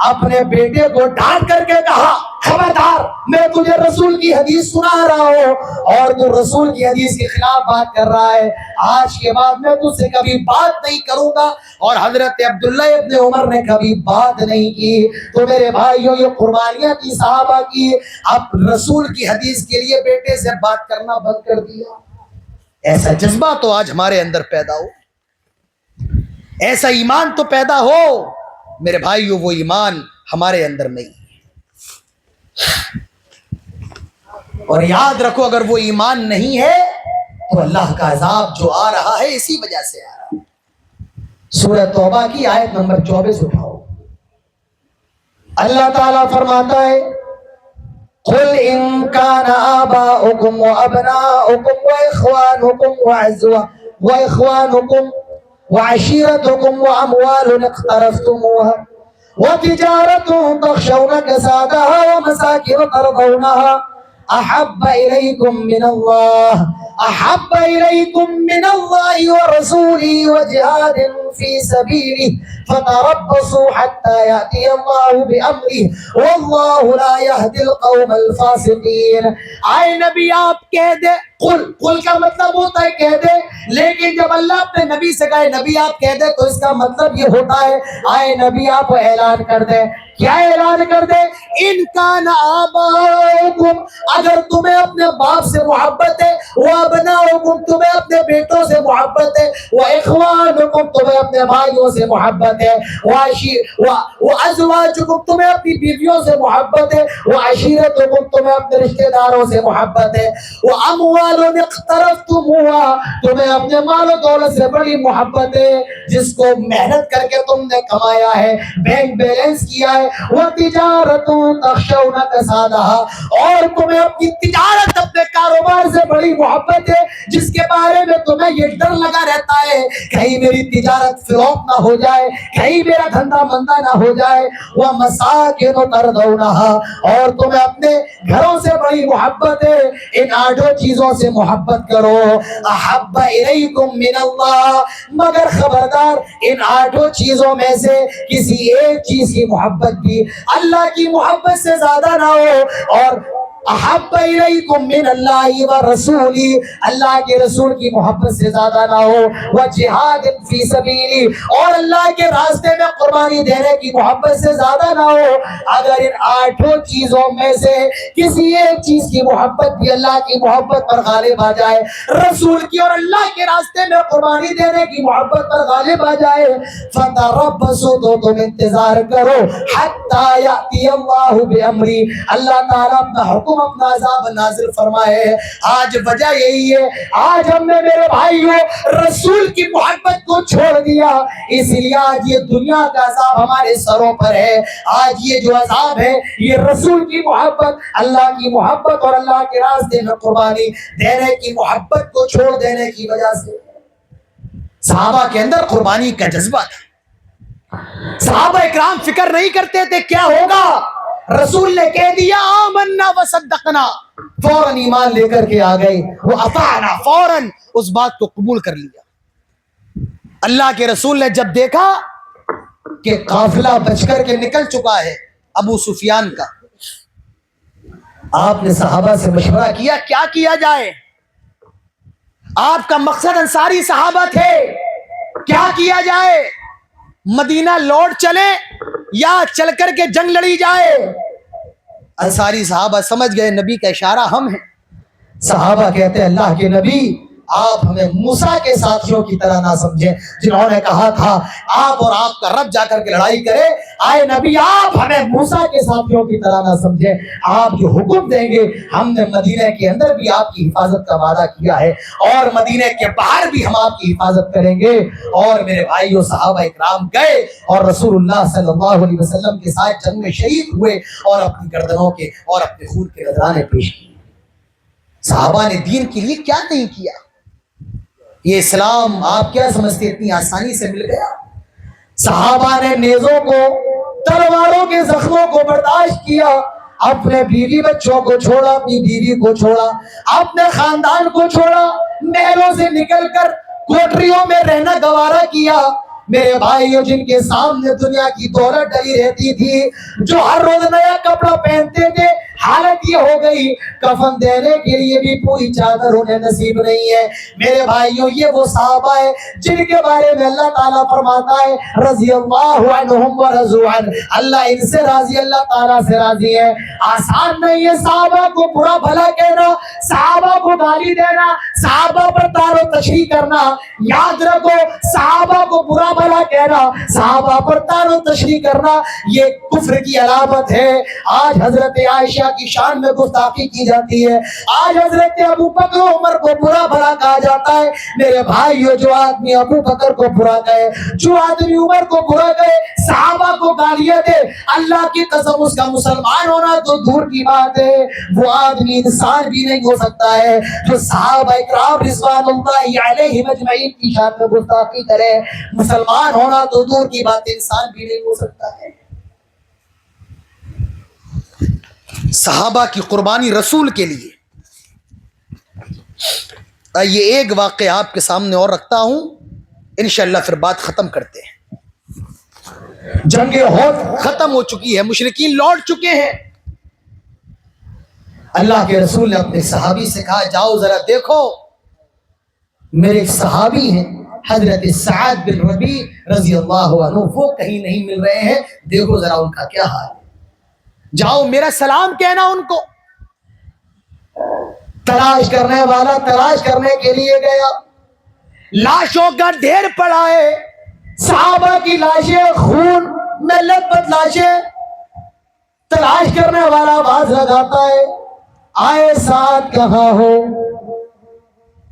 اپنے بیٹے کو ڈانٹ کر کے کہا خبردار, میں تجھے رسول کی حدیث سنا رہا ہوں اور تو رسول کی حدیث کے خلاف بات کر رہا ہے, آج کے بعد میں تجھ سے کبھی بات نہیں کروں گا. اور حضرت عبداللہ ابن عمر نے کبھی بات نہیں کی. تو میرے بھائیوں, یہ قربانیاں کی صحابہ کی, اب رسول کی حدیث کے لیے بیٹے سے بات کرنا بند کر دیا. ایسا جذبہ تو آج ہمارے اندر پیدا ہو, ایسا ایمان تو پیدا ہو. میرے بھائیوں, وہ ایمان ہمارے اندر نہیں ہے. اور یاد رکھو اگر وہ ایمان نہیں ہے تو اللہ کا عذاب جو آ رہا ہے اسی وجہ سے آ رہا ہے. سورہ توبہ کی آیت نمبر 24 اٹھاؤ. اللہ تعالیٰ فرماتا ہے قل ان كان آباؤكم وأبناؤكم وإخوانكم وعشيرتكم وأموال اقترفتموها وتجارة تخشون كسادها ومساكن ترضونها أحب إليكم من الله ورسوله وجهاد في سبيله فتربصوا حتى يأتي الله بأمره والله لا يهدي القوم الفاسقين. آئے نبی آپ کہہ دے, قل کا مطلب ہوتا ہے کہہ دے, لیکن جب اللہ اپنے نبی سے کہے نبی آپ کہہ دے تو اس کا مطلب یہ ہوتا ہے آئے نبی آپ اعلان کر دے. کیا اعلان کر دے؟ ان کان آباؤکم، اگر تمہیں اپنے باپ سے محبت ہے، وابناؤکم، تمہیں اپنے بیٹوں سے محبت ہے، واخوانکم، تمہیں اپنے بھائیوں سے محبت ہے، وازواجکم، تمہیں اپنی بیویوں سے محبت ہے، وعشیرتکم، تمہیں اپنے رشتہ داروں سے محبت ہے، واموال اقترفتموها، تمہیں اپنے مال و دولت سے بڑی محبت ہے جس کو محنت کر کے تم نے کمایا ہے، بینک بیلنس کیا ہے، وتجارت تخشون کسادها، اور تمہیں اپنی تجارت، اپنے کاروبار سے بڑی محبت ہے جس کے بارے میں تمہیں یہ ڈر لگا رہتا ہے کہیں میری تجارت فلوپ نہ ہو جائے، کہیں میرا دھندا مندہ نہ ہو جائے، ومساکن ترضونها، اور تمہیں اپنے گھروں سے بڑی محبت ہے، ان 8 چیزوں سے محبت کرو، احب الیکم من اللہ، مگر خبردار ان 8 چیزوں میں سے کسی ایک چیز کی محبت بھی اللہ کی محبت سے زیادہ نہ ہو، اور احب الیکم من اللہ و رسولی، اللہ کے رسول کی محبت سے زیادہ نہ ہو، وجہاد فی سبیلی، اور اللہ کے راستے میں قربانی دینے کی محبت سے زیادہ نہ ہو، اگر ان 8 چیزوں میں سے کسی ایک چیز کی محبت بھی اللہ کی محبت پر غالب آ جائے، رسول کی اور اللہ کے راستے میں قربانی دینے کی محبت پر غالب آ جائے، فتربصوا، تو تم انتظار کرو، حتی یأتی اللہ بامری، اللہ تعالیٰ اپنا حکم، اپنا عذاب نازل فرمائے۔ آج وجہ یہی ہے، آج ہم نے میرے بھائیوں رسول کی محبت کو چھوڑ دیا، اس لیے آج یہ دنیا کا عذاب ہمارے سروں پر ہے، آج یہ جو عذاب ہے یہ رسول کی محبت، اللہ کی محبت اور اللہ کے راستے میں قربانی دینے کی محبت کو چھوڑ دینے کی وجہ سے۔ صحابہ کے اندر قربانی کا جذبہ تھا، صحابہ اکرام فکر نہیں کرتے تھے کیا ہوگا، رسول نے کہہ دیا آمنا وصدقنا، فوراً ایمان لے کر کے آ گئے، وہ اطاعنا، فوراً اس بات کو قبول کر لیا۔ اللہ کے رسول نے جب دیکھا کہ قافلہ بچ کر کے نکل چکا ہے ابو سفیان کا، آپ نے صحابہ سے مشورہ کیا کیا کیا جائے، آپ کا مقصد انصاری صحابہ تھے، کیا کیا جائے، مدینہ لوٹ چلے یا چل کر کے جنگ لڑی جائے؟ انصاری صحابہ سمجھ گئے نبی کا اشارہ ہم ہیں، صحابہ کہتے ہیں اللہ کے نبی آپ ہمیں موسیٰ کے ساتھیوں کی طرح نہ سمجھیں جنہوں نے کہا تھا آپ اور آپ کا رب جا کر کے لڑائی کرے، آئے نبی آپ ہمیں موسیٰ کے ساتھیوں کی طرح نہ سمجھیں، آپ جو حکم دیں گے، ہم نے مدینہ کے اندر بھی آپ کی حفاظت کا وعدہ کیا ہے اور مدینہ کے باہر بھی ہم آپ کی حفاظت کریں گے۔ اور میرے بھائیو صحابہ اکرام گئے اور رسول اللہ صلی اللہ علیہ وسلم کے ساتھ جنگ میں شہید ہوئے اور اپنی گردنوں کے اور اپنے خون کے نذرانے پیش کیے۔ صحابہ نے دین کے لیے کیا نہیں کیا، یہ اسلام آپ کیا سمجھتے اتنی آسانی سے مل گیا؟ صحابہ نے نیزوں کو، تلواروں کے زخموں کو برداشت کیا، اپنے بیوی بچوں کو چھوڑا، اپنی بیوی کو چھوڑا، اپنے خاندان کو چھوڑا، محلوں سے نکل کر کوٹریوں میں رہنا گوارا کیا۔ میرے بھائیو جن کے سامنے دنیا کی دولت ڈلی رہتی تھی، جو ہر روز نیا کپڑا پہنتے تھے، حالت یہ ہو گئی کفن دینے کے لیے بھی پوری چادر انہیں نصیب نہیں ہے۔ میرے بھائیو یہ وہ صحابہ ہیں جن کے بارے میں اللہ تعالیٰ فرماتا ہے رضی اللہ عنہم ورضوا عنہ، اللہ ان سے راضی، اللہ تعالیٰ سے راضی ہے۔ آسان نہیں ہے صحابہ کو برا بھلا کہنا، صحابہ کو گالی دینا، صحابہ پر تار و تشریح کرنا، یاد رکھو صحابہ کو برا بھلا کہنا، صحابہ پر تار و تشریح کرنا یہ کفر کی علامت ہے۔ آج حضرت عائشہ کی شان میں گستاخی کی جاتی ہے، آج حضرت ابو بکر و عمر کو برا بھلا کہا جاتا ہے۔ میرے بھائیو جو آدمی ابو بکر کو برا کہے، جو آدمی عمر کو برا کہے، صحابہ کو گالیاں دے، اللہ کی قسم اس کا مسلمان ہونا تو دور کی بات ہے، وہ آدمی انسان بھی نہیں ہو سکتا ہے جو صحابہ اکرام رضوان اللہ علیہم اجمعین کی شان میں گستاخی کرے۔ مسلمان ہونا تو دور کی بات، انسان بھی نہیں ہو سکتا ہے۔ صحابہ کی قربانی رسول کے لیے۔ یہ ایک واقعہ آپ کے سامنے اور رکھتا ہوں، انشاءاللہ پھر بات ختم کرتے ہیں۔ جنگ احد ختم ہو چکی ہے، مشرکین لوٹ چکے ہیں۔ اللہ کے رسول نے اپنے صحابی سے کہا جاؤ ذرا دیکھو، میرے ایک صحابی ہیں حضرت سعد بن ربیع رضی اللہ عنہ، وہ کہیں نہیں مل رہے ہیں، دیکھو ذرا ان کا کیا حال ہے۔ جاؤ میرا سلام کہنا ان کو. تلاش کرنے والا تلاش کرنے کے لیے گیا, لاشوں کا ڈھیر پڑا ہے, صحابہ کی لاشیں, خون میں لت پت لاشیں. تلاش کرنے والا آواز لگاتا ہے, آئے سعد کہاں ہو,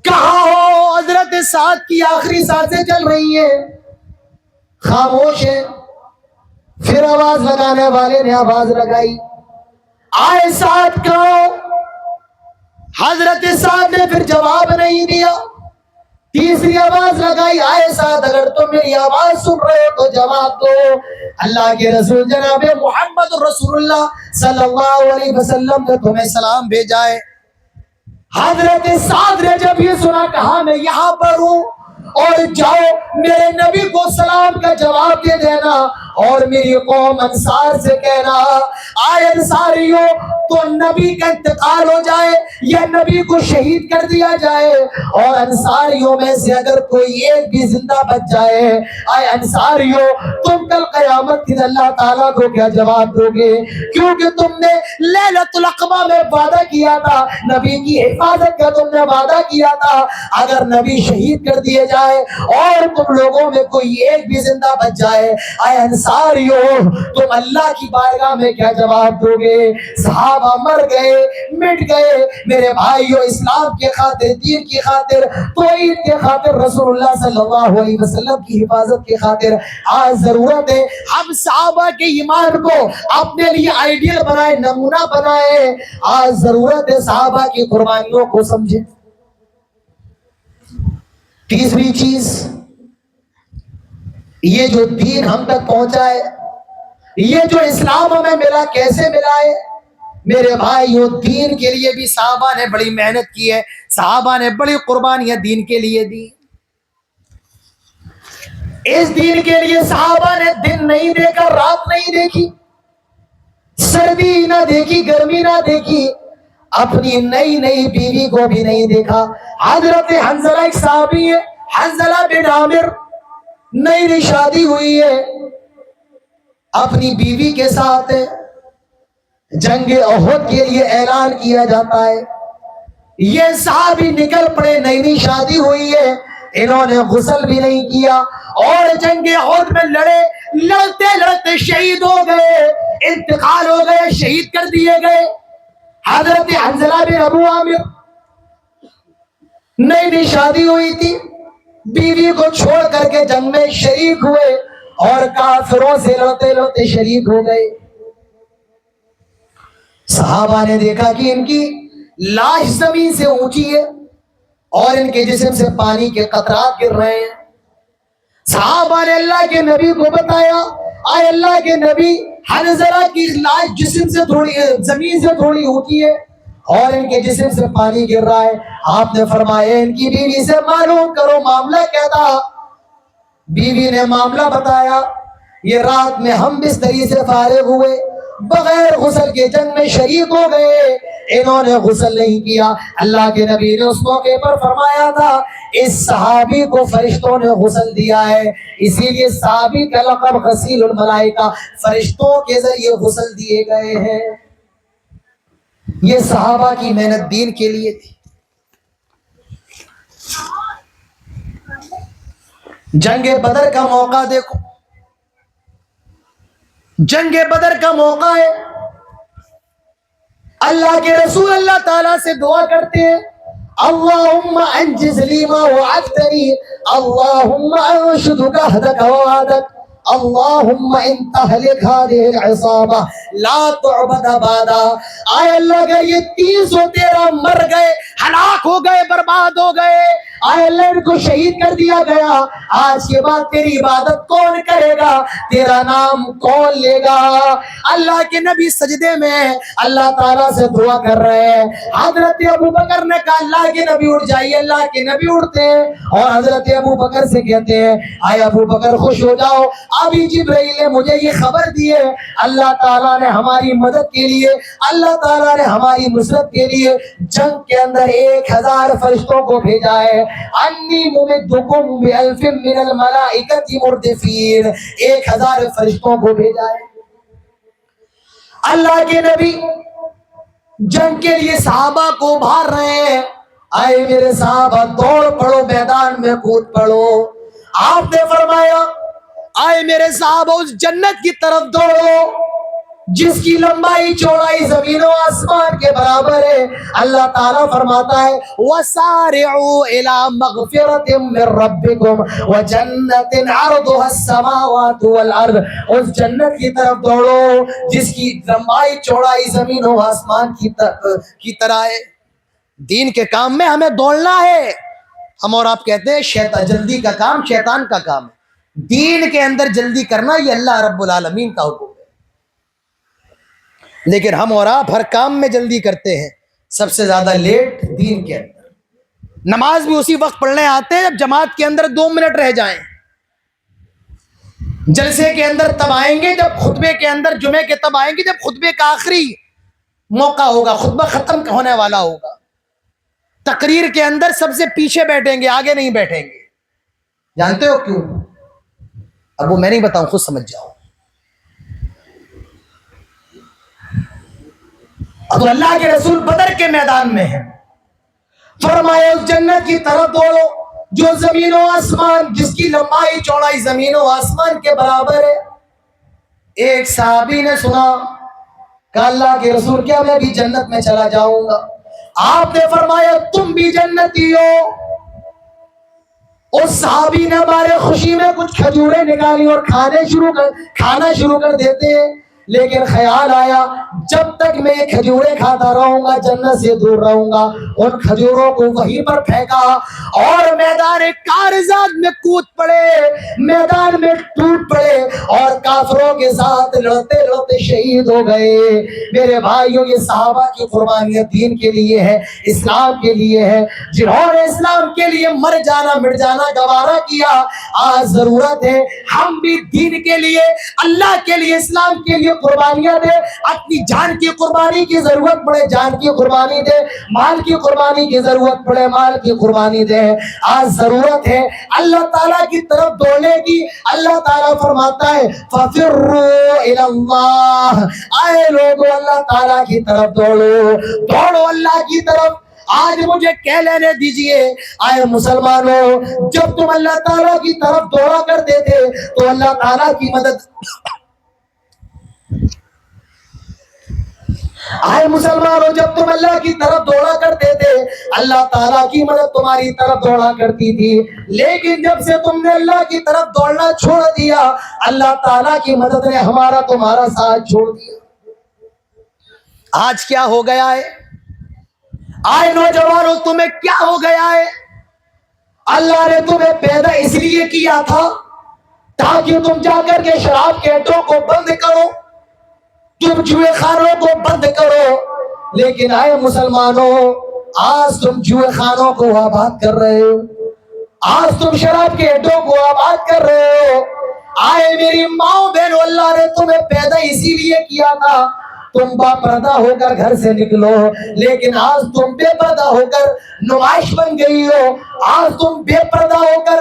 کہاں ہو. حضرت سعد کی آخری سانسیں چل رہی ہیں, خاموش ہے. پھر آواز لگانے والے نے آواز لگائی, آئے سعد کہاں ہو. حضرت سعد نے پھر جواب نہیں دیا. تیسری آواز لگائی, آئے سعد اگر تم میری آواز سن رہے ہو تو جواب دو. اللہ کے رسول جناب محمد رسول اللہ صلی اللہ علیہ وسلم نے تمہیں سلام بھیجا ہے. حضرت سعد نے جب یہ سنا کہا میں یہاں پر ہوں, اور جاؤ میرے نبی کو سلام کا جواب دے دینا, اور میری قوم انصار سے کہنا, آئے انصاریوں تو نبی کا انتقال ہو جائے یا نبی کو شہید کر دیا جائے, اور انصاریوں میں سے اگر کوئی ایک بھی زندہ بچ جائے, آئے انصاریوں تم کل قیامت کی اللہ تعالیٰ کو کیا جواب دو گے, کیونکہ تم نے لیلۃ العقبہ میں وعدہ کیا تھا, نبی کی حفاظت کا تم نے وعدہ کیا تھا, اگر نبی شہید کر دیے جائے اور تم لوگوں میں کوئی ایک بھی زندہ بچ جائے, اے انصاریوں تم اللہ کی بارگاہ میں کیا جواب دو گے. صحابہ مر گئے, مٹ گئے. میرے بھائیو, اسلام کی خاطر, دین کی خاطر, توحید کی خاطر, رسول اللہ صلی اللہ علیہ وسلم کی حفاظت کی خاطر آج ضرورت ہے ہم صحابہ کے ایمان کو اپنے لیے آئیڈیل بنائے, نمونہ بنائے. آج ضرورت ہے صحابہ کی قربانیوں کو سمجھیں. تیسری چیز, یہ جو دین ہم تک پہنچا ہے, یہ جو اسلام ہمیں ملا, کیسے ملا ہے میرے بھائیوں, دین کے لیے بھی صحابہ نے بڑی محنت کی ہے, صحابہ نے بڑی قربانیاں دین کے لیے دی. اس دین کے لیے صحابہ نے دن نہیں دیکھا, رات نہیں دیکھی, سردی نہ دیکھی, گرمی نہ دیکھی, اپنی نئی نئی بیوی کو بھی نہیں دیکھا. حضرت حنظلہ ایک صحابی ہے, حنظلہ بن عامر, نئی نئی شادی ہوئی ہے, اپنی بیوی کے ساتھ جنگ احد کے لیے اعلان کیا جاتا ہے. یہ صحابی نکل پڑے, نئی نئی شادی ہوئی ہے, انہوں نے غسل بھی نہیں کیا اور جنگ احد میں لڑے, لڑتے لڑتے شہید ہو گئے, انتقال ہو گئے, شہید کر دیے گئے. حضرت حنظلہ بن ابو عامر نئی نئی شادی ہوئی تھی, بیوی کو چھوڑ کر کے جنگ میں شریک ہوئے اور کافروں سے لڑتے لڑتے شریک ہو گئے. صحابہ نے دیکھا کہ ان کی لاش زمین سے اونچی ہے اور ان کے جسم سے پانی کے قطرات گر رہے ہیں. صحابہ نے اللہ کے نبی کو بتایا, اے اللہ کے نبی, حنظلہ کی لاش جسم سے تھوڑی, زمین سے تھوڑی اونچی ہے اور ان کے جسم سے پانی گر رہا ہے. آپ نے فرمایا ان کی بیوی سے معلوم کرو معاملہ کیا تھا. بیوی نے معاملہ بتایا, یہ رات میں ہم بستری سے فارغ ہوئے, بغیر غسل کے جنگ میں شریک ہو گئے, انہوں نے غسل نہیں کیا. اللہ کے نبی نے اس موقع پر فرمایا تھا اس صحابی کو فرشتوں نے غسل دیا ہے, اسی لیے صحابی کا لقب غسیل الملائکہ, فرشتوں کے ذریعے غسل دیے گئے ہیں. یہ صحابہ کی محنت دین کے لیے تھی. جنگ بدر کا موقع دیکھو, جنگ بدر کا موقع ہے, اللہ کے رسول اللہ تعالیٰ سے دعا کرتے ہیں, اللہم انجز لی ما وعدتنی, اللہم انشدک عہدک ووعدک, اللہم ان تہلک هذه العصابہ لا تعبد بعدا. آئے اللہ اگر یہ 313 مر گئے, ہلاک ہو گئے, برباد ہو گئے, آئے اللہ ان کو شہید کر دیا گیا, آج کے بعد تیری عبادت کون کرے گا, تیرا نام کون لے گا. اللہ کے نبی سجدے میں اللہ تعالیٰ سے دعا کر رہے ہیں. حضرت ابو بکر نے کہا اللہ کے نبی اٹھ جائیے. اللہ کے نبی اٹھتے ہیں اور حضرت ابو بکر سے کہتے ہیں, آئے ابو بکر خوش ہو جاؤ, ابھی جبرائیل نے مجھے یہ خبر دی ہے, اللہ تعالیٰ نے ہماری مدد کے لیے, اللہ تعالیٰ نے ہماری نصرت کے لیے جنگ کے اندر 1000 فرشتوں کو بھیجا ہے. انی ممدکم بألف من الملائکۃ مردفین, 1000 فرشتوں کو بھیجا ہے. اللہ کے نبی جنگ کے لیے صحابہ کو ابھار رہے ہیں. آئے میرے صحابہ دوڑ پڑو, میدان میں کود پڑو. آپ نے فرمایا آئے میرے صحابہ اس جنت کی طرف دوڑو جس کی لمبائی چوڑائی زمین و آسمان کے برابر ہے. اللہ تعالیٰ فرماتا ہے وَسَارِعُوا إِلَىٰ مَغْفِرَةٍ مِّن رَبِّكُمْ وَجَنَّةٍ عَرْضُهَا السَّمَاوَاتُ وَالْأَرْضُ. اس جنت کی طرف دوڑو جس کی لمبائی چوڑائی زمین و آسمان کی طرح ہے. دین کے کام میں ہمیں دوڑنا ہے. ہم اور آپ کہتے ہیں شیطان جلدی کا کام شیطان کا کام ہے. دین کے اندر جلدی کرنا یہ اللہ رب العالمین کا حکم ہے. لیکن ہم اور آپ ہر کام میں جلدی کرتے ہیں, سب سے زیادہ لیٹ دین کے اندر. نماز بھی اسی وقت پڑھنے آتے ہیں جب جماعت کے اندر 2 منٹ رہ جائیں. جلسے کے اندر تب آئیں گے جب خطبے کے اندر, جمعے کے تب آئیں گے جب خطبے کا آخری موقع ہوگا, خطبہ ختم ہونے والا ہوگا. تقریر کے اندر سب سے پیچھے بیٹھیں گے, آگے نہیں بیٹھیں گے. جانتے ہو کیوں؟ اب وہ میں نہیں بتاؤں, خود سمجھ جاؤ. اب اللہ کے رسول بدر کے میدان میں ہیں. فرمایا اس جنت کی طرف دوڑو جو زمین و آسمان, جس کی لمبائی چوڑائی زمین و آسمان کے برابر ہے. ایک صحابی نے سنا کہ اللہ کے رسول کیا میں بھی جنت میں چلا جاؤں گا؟ آپ نے فرمایا تم بھی جنتی ہو. اس صحابی نے ہمارے خوشی میں کچھ کھجوریں نکالی اور کھانا شروع کر دیتے ہیں. لیکن خیال آیا جب تک میں یہ کھجوریں کھاتا رہوں گا جنت سے دور رہوں گا. ان کھجوروں کو وہیں پر پھینکا اور میدان کارزات میں کود پڑے, میدان میں ٹوٹ پڑے اور کافروں کے ساتھ لڑتے لڑتے شہید ہو گئے. میرے بھائیوں, یہ صحابہ کی قربانیاں دین کے لیے ہے, اسلام کے لیے ہے. جنہوں نے اسلام کے لیے مر جانا مٹ جانا گوارا کیا. آج ضرورت ہے ہم بھی دین کے لیے, اللہ کے لیے, اسلام کے لیے قربانیاں دے. اپنی جان کی قربانی کی ضرورت پڑے جان کی قربانی دے, مال کی قربانی کی ضرورت پڑے مال کی قربانی دے. آج ضرورت ہے اللہ تعالیٰ کی طرف دوڑنے کی. اللہ تعالیٰ فرماتا ہے فَفِرُّوا إِلَى اللَّهِ, آئے لوگو اللہ تعالیٰ کی طرف دوڑو, دوڑو اللہ کی طرف. آج مجھے کہہ لینے دیجئے آئے مسلمانوں, جب تم اللہ تعالیٰ کی طرف دوڑا کرتے تھے تو اللہ تعالیٰ کی مدد, آئے مسلمانوں جب تم اللہ کی طرف دوڑا کرتے تھے اللہ تعالیٰ کی مدد تمہاری طرف دوڑا کرتی تھی. لیکن جب سے تم نے اللہ کی طرف دوڑنا چھوڑ دیا اللہ تعالیٰ کی مدد نے ہمارا تمہارا ساتھ چھوڑ دیا. آج کیا ہو گیا ہے؟ آئے نوجوانوں تمہیں کیا ہو گیا ہے؟ اللہ نے تمہیں پیدا اس لیے کیا تھا تاکہ تم جا کر کے شراب کے اڈوں کو بند کرو, تم جوئے خانوں کو بند کرو. لیکن آئے مسلمانوں آج تم جوئے خانوں کو آباد کر رہے ہو, آج تم شراب کے اڈوں کو آباد کر رہے ہو. آئے میری ماں بہنوں, اللہ نے تمہیں پیدا اسی لیے کیا تھا تم با پردہ ہو کر گھر سے نکلو, لیکن آج تم بے پردہ ہو کر نمائش بن گئی ہو. آج تم بے پردہ ہو کر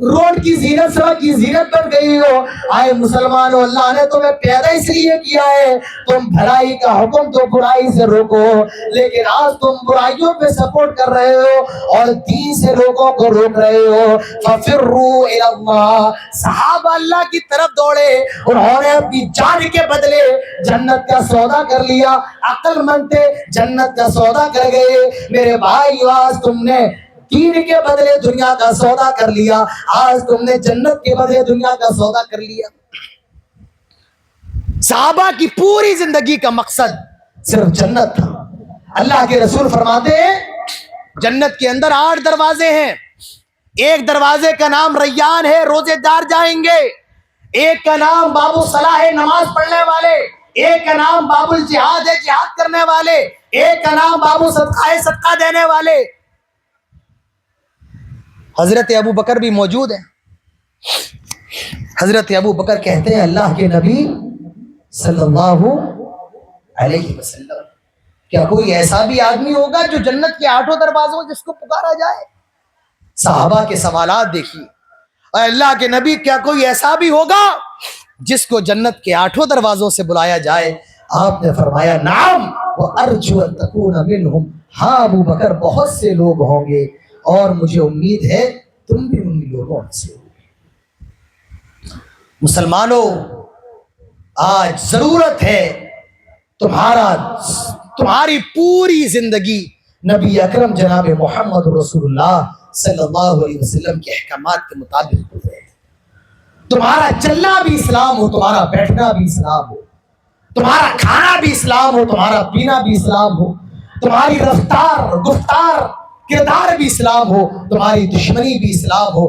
روڈ کی زینت, سڑک کی زینت بن گئی ہو. آئے مسلمانوں اللہ نے تمہیں پیدا اس لیے کیا ہے تم بھلائی کا حکم تو برائی سے روکو, لیکن آج تم برائیوں پہ سپورٹ کر رہے ہو اور دین سے لوگوں کو روک رہے ہو. فَفِرُّوا إِلَى اللَّهِ, صحابہ اللہ کی طرف دوڑے, انہوں نے اپنی جان کے بدلے جنت کا سودا کر لیا. عقل مند تھے, جنت کا سودا کر گئے. میرے بھائی آج تم نے دین کے بدلے دنیا کا سودا کر لیا, آج تم نے جنت کے بدلے دنیا کا سودا کر لیا. صحابہ کی پوری زندگی کا مقصد صرف جنت تھا. اللہ کے رسول فرماتے ہیں جنت کے اندر 8 دروازے ہیں. ایک دروازے کا نام ریان ہے, روزے دار جائیں گے. ایک کا نام باب الصلاح ہے, نماز پڑھنے والے. ایک کا نام باب الجہاد ہے, جہاد کرنے والے. ایک کا نام باب الصدقہ ہے, صدقہ دینے والے. حضرت ابو بکر بھی موجود ہیں. حضرت ابو بکر کہتے ہیں اللہ کے نبی صلی اللہ علیہ وسلم کیا کوئی ایسا بھی آدمی ہوگا جو جنت کے 8 دروازوں جس کو پکارا جائے؟ صحابہ کے سوالات دیکھیے. اور اللہ کے نبی کیا کوئی ایسا بھی ہوگا جس کو جنت کے 8 دروازوں سے بلایا جائے؟ آپ نے فرمایا نعم وارجو ان تکون منہم، ہاں ابو بکر بہت سے لوگ ہوں گے اور مجھے امید ہے تم بھی ان لوگوں سے ہو۔ مسلمانوں، آج ضرورت ہے تمہاری پوری زندگی نبی اکرم جناب محمد رسول اللہ صلی اللہ علیہ وسلم کے احکامات کے مطابق گزرے۔ تمہارا چلنا بھی اسلام ہو، تمہارا بیٹھنا بھی اسلام ہو، تمہارا کھانا بھی اسلام ہو، تمہارا پینا بھی اسلام ہو، تمہاری رفتار گفتار کردار بھی اسلام ہو، تمہاری دشمنی بھی اسلام ہو،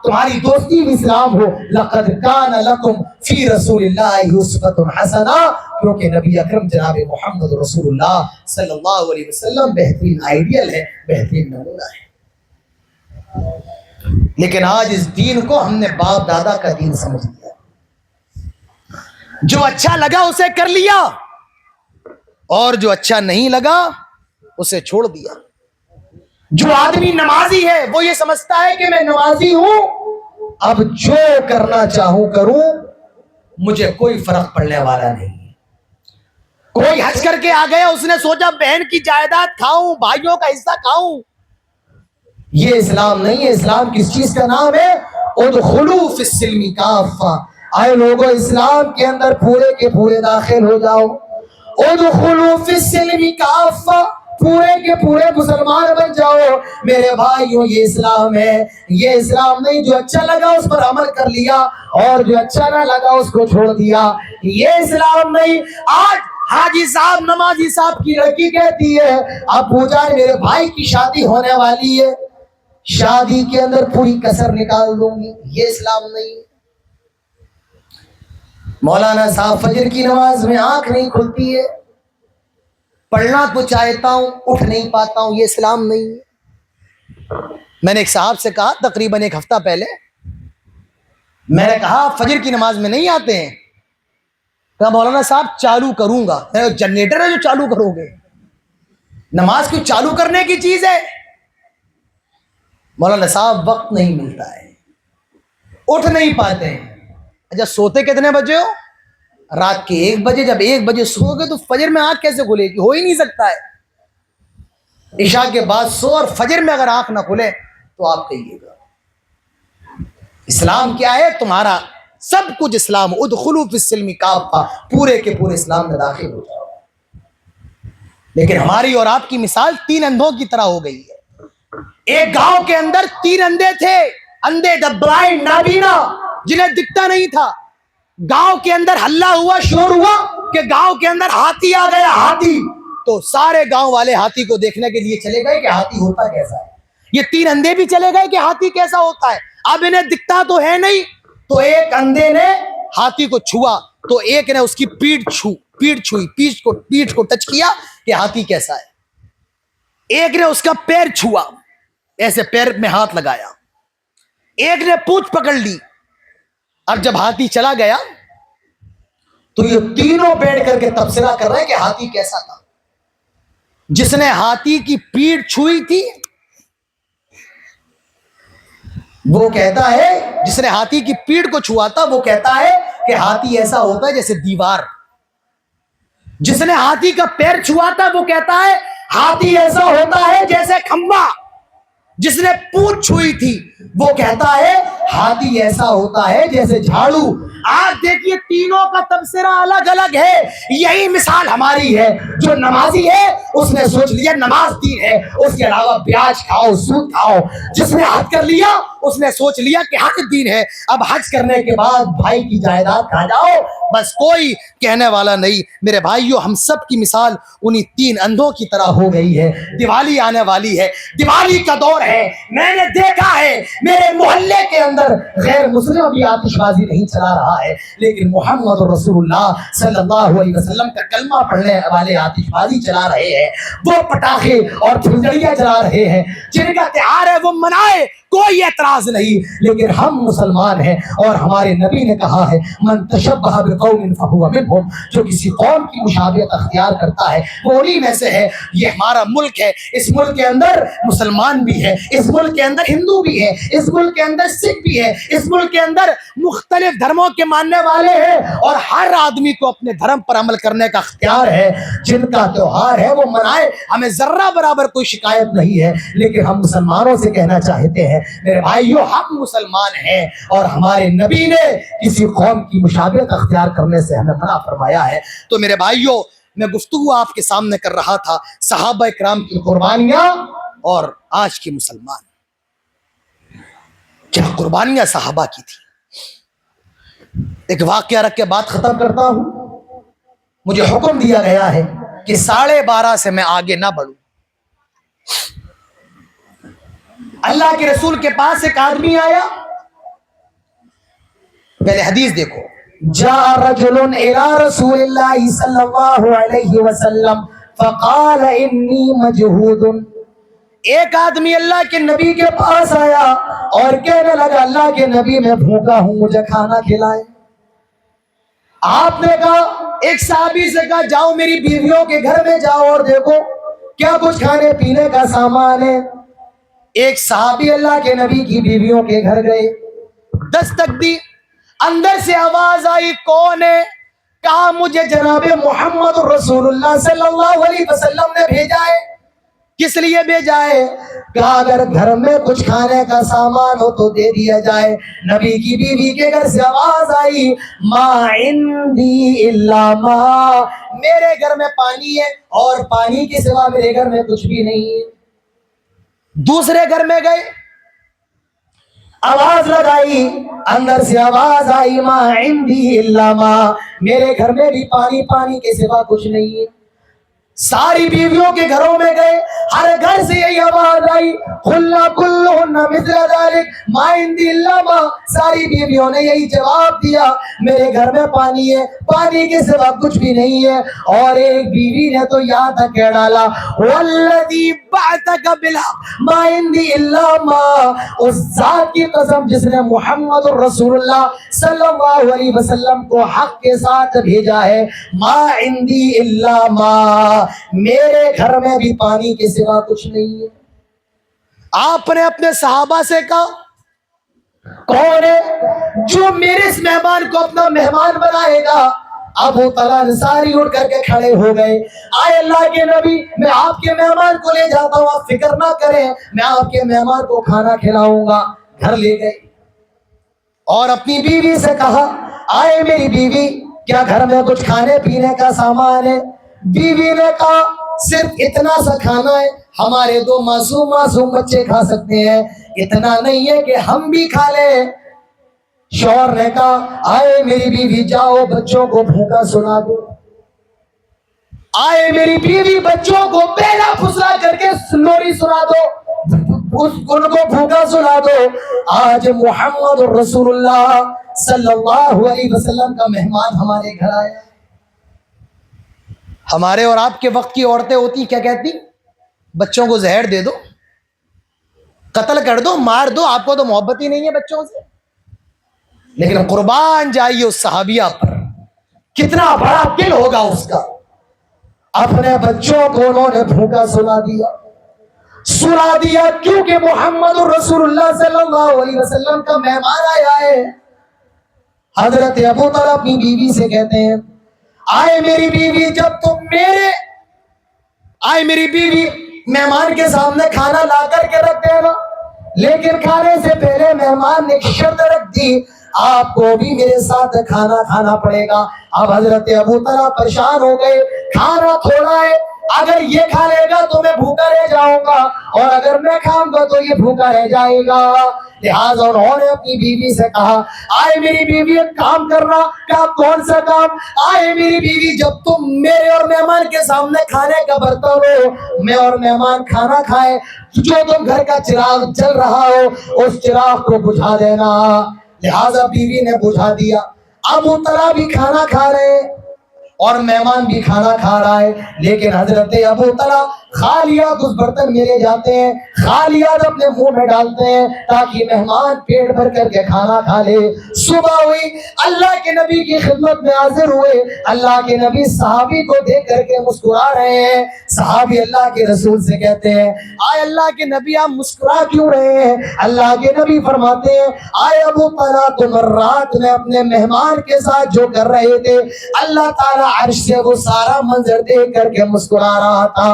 تمہاری دوستی بھی اسلام ہو۔ لقد کان لکم فی رسول اللہ اسوۃ حسنہ، کیونکہ نبی اکرم جناب محمد رسول اللہ صلی اللہ علیہ وسلم بہترین آئیڈیل ہے، بہترین نمونہ ہے۔ لیکن آج اس دین کو ہم نے باپ دادا کا دین سمجھ لیا، جو اچھا لگا اسے کر لیا اور جو اچھا نہیں لگا اسے چھوڑ دیا۔ جو آدمی نمازی ہے وہ یہ سمجھتا ہے کہ میں نمازی ہوں، اب جو کرنا چاہوں کروں، مجھے کوئی فرق پڑنے والا نہیں۔ کوئی حج کر کے آ گیا، اس نے سوچا بہن کی جائیداد کھاؤں، بھائیوں کا حصہ کھاؤں۔ یہ اسلام نہیں ہے۔ اسلام کس چیز کا نام ہے؟ ادخلوا فی السلم کافہ، آئے لوگوں اسلام کے اندر پورے کے پورے داخل ہو جاؤ۔ ادخلوا فی السلم کافہ، پورے کے پورے مسلمان بن جاؤ۔ میرے بھائیوں، یہ اسلام ہے، یہ اسلام نہیں جو اچھا لگا اس پر عمل کر لیا اور جو اچھا نہ لگا اس کو چھوڑ دیا۔ یہ اسلام نہیں۔ آج حاجی صاحب نمازی صاحب کی لڑکی کہتی ہے ابو جان میرے بھائی کی شادی ہونے والی ہے، شادی کے اندر پوری کسر نکال دوں گی۔ یہ اسلام نہیں۔ مولانا صاحب فجر کی نماز میں آنکھ نہیں کھلتی ہے، پڑھنا تو چاہتا ہوں اٹھ نہیں پاتا ہوں۔ یہ اسلام نہیں ہے۔ میں نے ایک صاحب سے کہا تقریباً ایک ہفتہ پہلے، میں نے کہا فجر کی نماز میں نہیں آتے ہیں؟ کہا مولانا صاحب چالو کروں گا۔ میں نے جنریٹر ہے جو چالو کرو گے؟ نماز کو چالو کرنے کی چیز ہے۔ مولانا صاحب وقت نہیں ملتا ہے، اٹھ نہیں پاتے ہیں۔ اچھا سوتے کتنے بجے ہو؟ رات کے 1 بجے۔ جب 1 بجے سو گے تو فجر میں آنکھ کیسے کھلے گی؟ ہو ہی نہیں سکتا ہے۔ عشاء کے بعد سو اور فجر میں اگر آنکھ نہ کھلے تو آپ کہیے گا اسلام کیا ہے؟ تمہارا سب کچھ اسلام۔ ادخلوا فی السلم کافہ، پورے کے پورے اسلام میں داخل ہو جاؤ۔ لیکن ہماری اور آپ کی مثال 3 اندھوں کی طرح ہو گئی ہے۔ ایک گاؤں کے اندر 3 اندھے تھے، اندھے دا بلائنڈ، نابینا، جنہیں دکھتا نہیں تھا۔ گاؤں کے اندر ہلہ ہوا، شور ہوا کہ گاؤں کے اندر ہاتھی آ گیا، ہاتھی۔ تو سارے گاؤں والے ہاتھی کو دیکھنے کے لیے چلے گئے کہ ہاتھی ہوتا کیسا ہے۔ یہ 3 اندھے بھی چلے گئے کہ ہاتھی کیسا ہوتا ہے۔ اب انہیں دکھتا تو ہے نہیں، تو ایک اندھے نے ہاتھی کو چھوا تو ایک نے اس کی پیٹھ چھوئی، پیٹھ کو ٹچ کیا کہ ہاتھی کیسا ہے۔ ایک نے اس کا پیر چھوا، ایسے پیر میں ہاتھ لگایا۔ ایک نے پونچھ پکڑ لی۔ اور جب ہاتھی چلا گیا تو یہ تینوں بیٹھ کر کے تبصرہ کر رہے ہیں کہ ہاتھی کیسا تھا۔ جس نے ہاتھی کی پیٹھ چھوئی تھی وہ کہتا ہے، جس نے ہاتھی کی پیٹھ کو چھوا تھا وہ کہتا ہے کہ ہاتھی ایسا ہوتا ہے جیسے دیوار۔ جس نے ہاتھی کا پیر چھوا تھا وہ کہتا ہے ہاتھی ایسا ہوتا ہے جیسے کھمبا۔ جس نے پونچھ چھوئی تھی وہ کہتا ہے ہاتھی ایسا ہوتا ہے جیسے جھاڑو۔ آج دیکھیے تینوں کا تبصرہ الگ الگ ہے۔ یہی مثال ہماری ہے۔ جو نمازی ہے اس نے سوچ لیا نماز دین ہے، اس کے علاوہ بیاج کھاؤ، سود کھاؤ۔ جس نے حج کر لیا اس نے سوچ لیا کہ حج دین ہے، اب حج کرنے کے بعد بھائی کی جائیداد کھا جاؤ، بس کوئی کہنے والا نہیں۔ میرے بھائیوں، ہم سب کی مثال انہی 3 اندھوں کی طرح ہو گئی ہے۔ دیوالی آنے والی ہے، دیوالی کا دور ہے۔ میں نے دیکھا ہے میرے محلے کے اندر غیر مسلم بھی آتش بازی نہیں چلا رہا ہے، لیکن محمد رسول اللہ صلی اللہ علیہ وسلم کا کلمہ پڑھنے والے آتش بازی چلا رہے ہیں، وہ پٹاخے اور پھلجڑیاں جلا رہے ہیں۔ جن کا تہوار ہے وہ منائے، کوئی اعتراض نہیں، لیکن ہم مسلمان ہیں اور ہمارے نبی نے کہا ہے من تشبہ بقوم فہو منہم، جو کسی قوم کی مشابہت اختیار کرتا ہے وہ انہی میں سے ہے۔ یہ ہمارا ملک ہے، اس ملک کے اندر مسلمان بھی ہے، اس ملک کے اندر ہندو بھی ہے، اس ملک کے اندر سکھ بھی ہے، اس ملک کے اندر مختلف دھرموں کے ماننے والے ہیں، اور ہر آدمی کو اپنے دھرم پر عمل کرنے کا اختیار ہے۔ جن کا تہوار ہے وہ منائے، ہمیں ذرہ برابر کوئی شکایت نہیں ہے، لیکن ہم مسلمانوں سے کہنا چاہتے ہیں میرے بھائیو ہم مسلمان ہیں اور ہمارے نبی نے کسی قوم کی مشابہت اختیار کرنے سے ہمیں منع فرمایا ہے۔ تو میرے بھائیو میں گفتگو آپ کے سامنے کر رہا تھا صحابہ کرام کی قربانیاں اور آج کے مسلمان، کیا قربانیاں صحابہ کی تھی۔ ایک واقعہ رکھ کے بات ختم کرتا ہوں۔ مجھے حکم دیا گیا ہے کہ 12:30 سے میں آگے نہ بڑھوں۔ اللہ کے رسول کے پاس ایک آدمی آیا، پہلے حدیث دیکھو، جاء رجل الى رسول اللہ صلی اللہ علیہ وسلم فقال انی مجہود، ایک آدمی اللہ کے نبی کے پاس آیا اور کہنے لگا اللہ کے نبی میں بھوکا ہوں مجھے کھانا کھلائیں۔ آپ نے کہا، ایک صحابی سے کہا جاؤ میری بیویوں کے گھر میں جاؤ اور دیکھو کیا کچھ کھانے پینے کا سامان ہے۔ ایک صحابی اللہ کے نبی کی بیویوں کے گھر گئے، دستک دی، اندر سے آواز آئی کون ہے؟ کہا مجھے جناب محمد رسول اللہ صلی اللہ علیہ وسلم نے بھیجا ہے۔ کس لیے بھیجا ہے؟ کہا اگر گھر میں کچھ کھانے کا سامان ہو تو دے دیا جائے۔ نبی کی بیوی کے گھر سے آواز آئی ما عندی الا ما، میرے گھر میں پانی ہے اور پانی کے سوا میرے گھر میں کچھ بھی نہیں ہے۔ دوسرے گھر میں گئے، آواز لگائی، اندر سے آواز آئی ما عندی الا ما، میرے گھر میں بھی پانی کے سوا کچھ نہیں ہے۔ ساری بیویوں کے گھروں میں گئے، ہر گھر سے یہی آواز آئی قلنا کلہن مثل ذلک ما عندی الا ما، ساری بیویوں نے یہی جواب دیا میرے گھر میں پانی ہے، پانی کے سوا کچھ بھی نہیں ہے۔ اور ایک بیوی نے تو یہاں تک کہہ ڈالا والذی بعثک بالحق ما عندی الا ما، اس ذات کی قسم جس نے محمد رسول اللہ صلی اللہ علیہ وسلم کو حق کے ساتھ بھیجا ہے، ما عندی الا ما، میرے گھر میں بھی پانی کے سوا کچھ نہیں ہے۔ آپ نے اپنے صحابہ سے کہا کون ہے جو میرے اس مہمان کو اپنا مہمان بنائے گا؟ ابو طلحہ انصاری اٹھ کر کے کھڑے ہو گئے، آئے اللہ کے نبی میں آپ کے مہمان کو لے جاتا ہوں، آپ فکر نہ کریں، میں آپ کے مہمان کو کھانا کھلاؤں گا۔ گھر لے گئے اور اپنی بیوی سے کہا آئے میری بیوی کیا گھر میں کچھ کھانے پینے کا سامان ہے؟ بیوی نے کہا صرف اتنا سا کھانا ہے، ہمارے 2 معصوم بچے کھا سکتے ہیں، اتنا نہیں ہے کہ ہم بھی کھا لیں۔ شوہر نے کہا آئے میری بیوی جاؤ بچوں کو بھوکا سنا دو۔ آئے میری بیوی بچوں کو بیلا پھسلا کر کے لوری سنا دو، ان کو بھوکا سنا دو۔ آج محمد رسول اللہ صلی اللہ علیہ وسلم کا مہمان ہمارے گھر آیا۔ ہمارے اور آپ کے وقت کی عورتیں ہوتی کیا کہتی؟ بچوں کو زہر دے دو، قتل کر دو، مار دو، آپ کو تو محبت ہی نہیں ہے بچوں سے۔ لیکن قربان جائیے اس صحابیہ پر، کتنا بڑا دل ہوگا اس کا، اپنے بچوں کو انہوں نے بھوکا سنا دیا کیونکہ محمد رسول اللہ صلی اللہ علیہ وسلم کا مہمان آیا ہے۔ حضرت ابو طلحہ اپنی بیوی سے کہتے ہیں آئے میری بیوی جب تم میری بیوی مہمان کے سامنے کھانا لا کر کے رکھ دینا، لیکن کھانے سے پہلے مہمان نے ایک شرط رکھ دی آپ کو بھی میرے ساتھ کھانا کھانا پڑے گا۔ اب حضرت ابو طلحہ پریشان ہو گئے، کھانا تھوڑا ہے، اگر یہ کھا لے گا تو میں بھوکا رہ جاؤں گا اور اگر میں کھاؤں گا تو یہ بھوکا رہ جائے گا۔ لہٰذا انہوں نے اپنی بیوی سے کہا آئے میری بیوی ایک کام کرنا۔ کہا کون سا کام؟ آئے میری بیوی جب تم میرے اور مہمان کے سامنے کھانے کا برتن ہو، میں اور مہمان کھانا کھائے، جو تم گھر کا چراغ جل رہا ہو اس چراغ کو بجھا دینا۔ لہٰذا بیوی نے بجھا دیا۔ ابو طلحہ بھی کھانا کھا رہے اور مہمان بھی کھانا کھا رہا ہے، لیکن حضرت ابو طلحہ خالیات اس برتن میں لے جاتے ہیں, خالیات اپنے منہ میں ڈالتے ہیں تاکہ مہمان پیٹ بھر کر کے کھانا کھا لے. صبح ہوئی, اللہ کے نبی کی خدمت میں حاضر ہوئے. اللہ کے نبی صحابی کو دیکھ کر کے مسکرا رہے ہیں. صحابی اللہ کے رسول سے کہتے ہیں, آئے اللہ کے نبی آپ مسکرا کیوں رہے ہیں؟ اللہ کے نبی فرماتے ہیں, آئے ابو طلحہ تم رات میں اپنے مہمان کے ساتھ جو کر رہے تھے, اللہ تعالیٰ عرش سے وہ سارا منظر دیکھ کر کے مسکرا رہا تھا,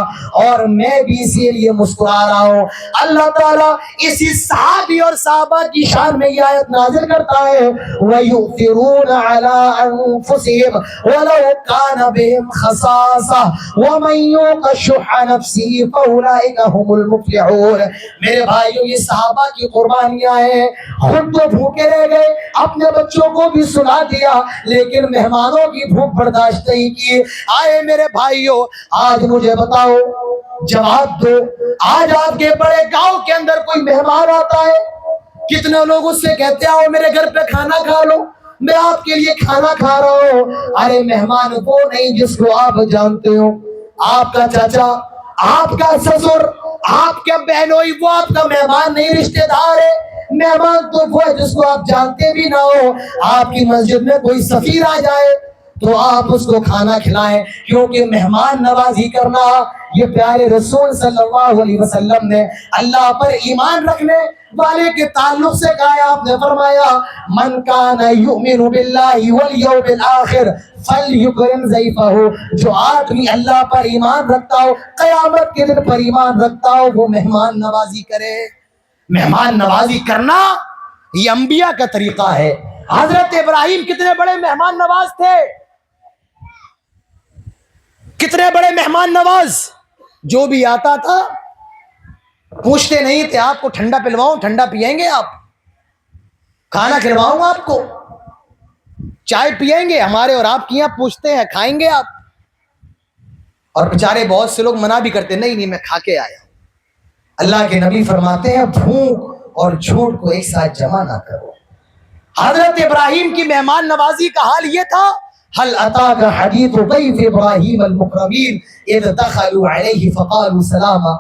اور میں بھی اسی لیے مسکرا رہا ہوں. اللہ تعالیٰ اسی صحابی اور صحابہ کی شان میں یہ آیت نازل کرتا ہے, وَيُؤْثِرُونَ عَلَىٰ أَنفُسِهِمْ وَلَوْ كَانَ بِهِمْ خَصَاصَةٌ وَمَن يُوقَ شُحَّ نَفْسِهِ فَأُولَٰئِكَ هُمُ الْمُفْلِحُونَ. میرے بھائیوں, یہ صحابہ کی قربانیاں ہیں. خود تو بھوکے رہ گئے, اپنے بچوں کو بھی سلا دیا, لیکن مہمانوں کی بھوک برداشت نہیں کی. آئے میرے بھائیوں, آج مجھے بتاؤ, جواب دو, آج آپ کے بڑے گاؤں کے اندر کوئی مہمان آتا ہے, کتنے لوگ اس سے کہتے آؤ میرے گھر پہ کھانا کھا لو, میں آپ کے لیے کھانا کھا رہا ہوں. ارے مہمان وہ نہیں جس کو آپ جانتے ہو, آپ کا چاچا, آپ کا سسر, آپ کا بہنوئی, وہ آپ کا مہمان نہیں, رشتہ دار ہے. مہمان تو وہ ہے جس کو آپ جانتے بھی نہ ہو. آپ کی مسجد میں کوئی سفیر آ جائے تو آپ اس کو کھانا کھلائیں, کیونکہ مہمان نوازی کرنا یہ پیارے رسول صلی اللہ علیہ وسلم نے اللہ پر ایمان رکھنے والے کے تعلق سے کہا. آپ نے فرمایا, من کان یؤمن باللہ والیوم الآخر فلیکرم ضیفہ, جو آدمی اللہ پر ایمان رکھتا ہو, قیامت کے دن پر ایمان رکھتا ہو, وہ مہمان نوازی کرے. مہمان نوازی کرنا یہ انبیاء کا طریقہ ہے. حضرت ابراہیم کتنے بڑے مہمان نواز تھے, کتنے بڑے مہمان نواز. جو بھی آتا تھا پوچھتے نہیں تھے, آپ کو ٹھنڈا پلواؤں, ٹھنڈا پیئیں گے آپ, کھانا کھلواؤں آپ کو, چائے پیئیں گے, ہمارے اور آپ کی یہاں پوچھتے ہیں کھائیں گے آپ. اور بیچارے بہت سے لوگ منع بھی کرتے, نہیں نہیں میں کھا کے آیا. اللہ کے نبی فرماتے ہیں, بھوک اور جھوٹ کو ایک ساتھ جمع نہ کرو. حضرت ابراہیم کی مہمان نوازی کا حال یہ تھا, هل اتاك حديث ضيف ابراہیم المکرمین اذ دخلوا علیہ فقالوا سلاما.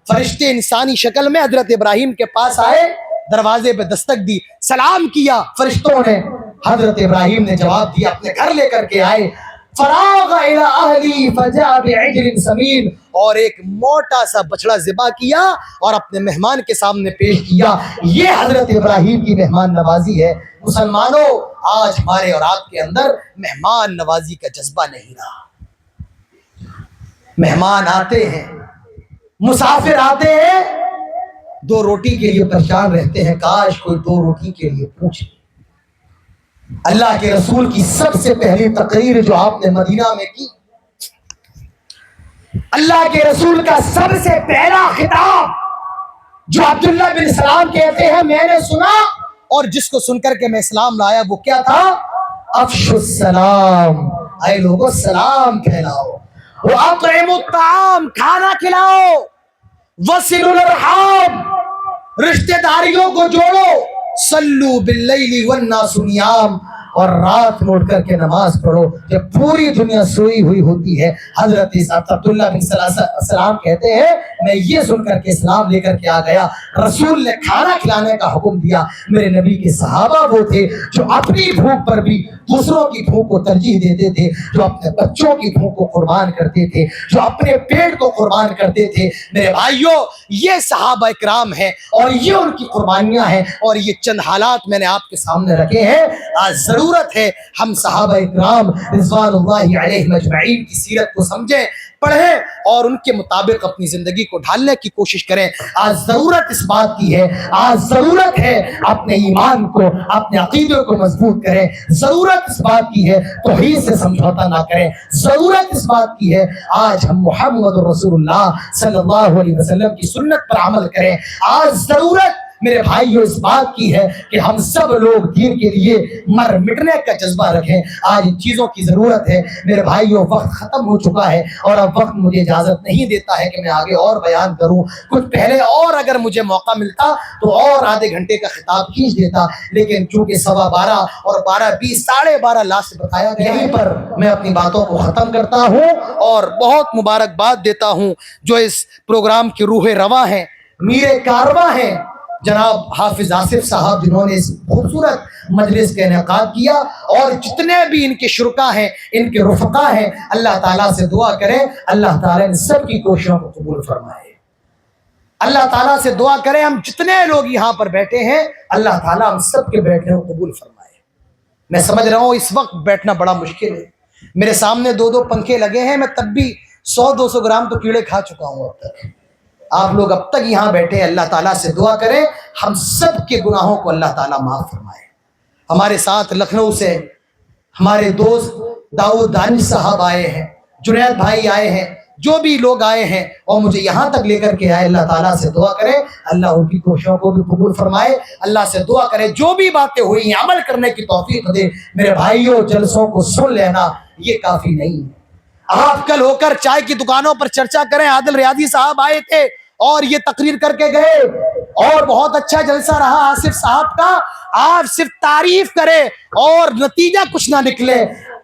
فرشتے انسانی شکل میں حضرت ابراہیم کے پاس آئے, دروازے پہ دستک دی, سلام کیا. فرشتوں نے, حضرت ابراہیم نے جواب دیا, اپنے گھر لے کر کے آئے. فراغ الى اہلی فجاء بعجل سمین, اور ایک موٹا سا بچڑا ذبح کیا اور اپنے مہمان کے سامنے پیش کیا. یہ حضرت ابراہیم کی مہمان نوازی ہے. مسلمانوں, آج ہمارے اور آپ کے اندر مہمان نوازی کا جذبہ نہیں رہا. مہمان آتے ہیں, مسافر آتے ہیں, دو روٹی کے لیے پریشان رہتے ہیں, کاش کوئی دو روٹی کے لیے پوچھے. اللہ کے رسول کی سب سے پہلی تقریر جو آپ نے مدینہ میں کی, اللہ کے رسول کا سب سے پہلا خطاب جو عبداللہ بن سلام کہتے ہیں, میں نے سنا اور جس کو سن کر کے میں اسلام لایا, وہ کیا تھا؟ افشوا السلام, اے لوگوں سلام پھیلاؤ. واطعموا الطعام, کھانا کھلاؤ. وصلوا الارحام, رشتہ داریوں کو جوڑو. صلوا باللیل والناس نیام, اور رات میں اٹھ کر کے نماز پڑھو جب پوری دنیا سوئی ہوئی ہوتی ہے. حضرت عبداللہ بن سلام کہتے ہیں, میں یہ سن کر کے اسلام لے کر کے آ گیا. رسول نے کھانا کھلانے کا حکم دیا. میرے نبی کے صحابہ وہ تھے جو اپنی بھوک پر بھی دوسروں کی بھوک کو ترجیح دیتے تھے, جو اپنے بچوں کی بھوک کو قربان کرتے تھے, جو اپنے پیٹ کو قربان کرتے تھے. میرے بھائیوں, یہ صحابہ اکرام ہیں اور یہ ان کی قربانیاں ہیں, اور یہ چند حالات میں نے آپ کے سامنے رکھے ہیں. آج ضرورت ہے ہم صحابہ اکرام رضوان اللہ علیہم اجمعین کی سیرت کو سمجھیں, پڑھیں اور ان کے مطابق اپنی زندگی کو ڈھالنے کی کوشش کریں. آج ضرورت اس بات کی ہے, آج ضرورت ہے اپنے ایمان کو, اپنے عقیدے کو مضبوط کریں. ضرورت اس بات کی ہے توحید سے سمجھوتا نہ کریں. ضرورت اس بات کی ہے آج ہم محمد رسول اللہ صلی اللہ علیہ وسلم کی سنت پر عمل کریں. آج ضرورت میرے بھائیوں اس بات کی ہے کہ ہم سب لوگ دین کے لیے مر مٹنے کا جذبہ رکھیں. آج ان چیزوں کی ضرورت ہے. میرے بھائیوں وقت ختم ہو چکا ہے اور اب وقت مجھے اجازت نہیں دیتا ہے کہ میں آگے اور بیان کروں. کچھ پہلے اور اگر مجھے موقع ملتا تو اور آدھے گھنٹے کا خطاب کھینچ دیتا, لیکن چونکہ 12:15 اور 12:20 12:30 لاسٹ بتایا گیا, یہیں پر میں اپنی باتوں کو ختم کرتا ہوں اور بہت مبارکباد دیتا ہوں جو اس پروگرام کی روح رواں ہیں, میر کارواں ہیں, جناب حافظ آصف صاحب, جنہوں نے اس خوبصورت مجلس کا انعقاد کیا, اور جتنے بھی ان کے شرکا ہیں, ان کے رفقا ہیں. اللہ تعالیٰ سے دعا کریں اللہ تعالیٰ ان سب کی کوششوں کو قبول فرمائے. اللہ تعالیٰ سے دعا کریں ہم جتنے لوگ یہاں پر بیٹھے ہیں اللہ تعالیٰ ہم سب کے بیٹھنے کو قبول فرمائے. میں سمجھ رہا ہوں اس وقت بیٹھنا بڑا مشکل ہے. میرے سامنے 2 پنکھے لگے ہیں, میں تب بھی 100-200 گرام تو کیڑے کھا چکا ہوں اب تک. آپ لوگ اب تک یہاں بیٹھے ہیں, اللہ تعالیٰ سے دعا کریں ہم سب کے گناہوں کو اللہ تعالیٰ معاف فرمائے. ہمارے ساتھ لکھنؤ سے ہمارے دوست داؤد دانش صاحب آئے ہیں, جنید بھائی آئے ہیں, جو بھی لوگ آئے ہیں اور مجھے یہاں تک لے کر کے آئے, اللہ تعالیٰ سے دعا کریں اللہ ان کی کوششوں کو بھی قبول فرمائے. اللہ سے دعا کریں جو بھی باتیں ہوئی ہیں عمل کرنے کی توفیق دے. میرے بھائیوں جلسوں کو سن لینا یہ کافی نہیں ہے. آپ کل ہو کر چائے کی دکانوں پر چرچا کریں. عادل ریاضی صاحب آئے تھے اور یہ تقریر کر کے گئے اور بہت اچھا جلسہ رہا آصف صاحب کا. آپ صرف تعریف کریں اور نتیجہ کچھ نہ نکلے.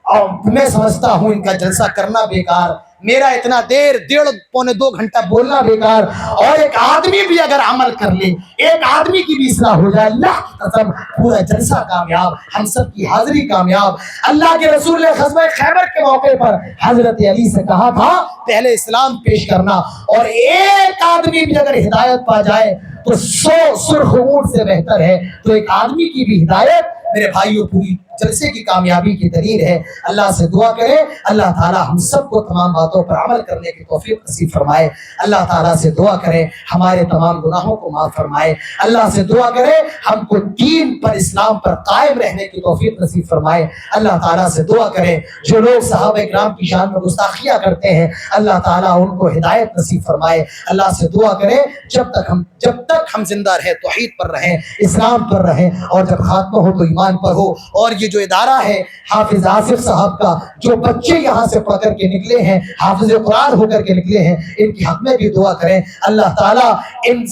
اور میں سمجھتا ہوں ان کا جلسہ کرنا بیکار, میرا اتنا دیر 1.5-2 گھنٹہ بولنا بیکار. اور ایک آدمی بھی اگر عمل کر لے, ایک آدمی کی بھی اصلاح ہو جائے, اللہ کی قسم پورا جلسہ کامیاب, ہم سب کی حاضری کامیاب. اللہ کے رسول نے غزوہ خیبر کے موقع پر حضرت علی سے کہا تھا پہلے اسلام پیش کرنا, اور ایک آدمی بھی اگر ہدایت پا جائے تو 100 سرخ اونٹ سے بہتر ہے. تو ایک آدمی کی بھی ہدایت میرے بھائیوں پوری جلسے کی کامیابی کی دلیل ہے. اللہ سے دعا کریں اللہ تعالیٰ ہم سب کو تمام باتوں پر عمل کرنے کی توفیق نصیب فرمائے. اللہ تعالیٰ سے دعا کریں ہمارے تمام گناہوں کو معاف فرمائے. اللہ سے دعا کریں ہم کو دین پر اسلام پر قائم رہنے کی توفیق نصیب فرمائے. اللہ تعالیٰ سے دعا کریں جو لوگ صحابہ کرام کی شان میں گستاخیاں کرتے ہیں اللہ تعالیٰ ان کو ہدایت نصیب فرمائے. اللہ سے دعا کریں جب تک ہم زندہ رہیں توحید پر رہیں, اسلام پر رہیں, اور جب خاتمہ ہو تو ایمان پر ہو. اور یہ جو ادارہ ہے حافظ آصف صاحب کا, جو بچے یہاں سے پڑھ کر کے نکلے ہیں, حافظ قرآن ہو کر کے نکلے ہیں, ان کی حق میں بھی دعا کریں اللہ تعالیٰ ان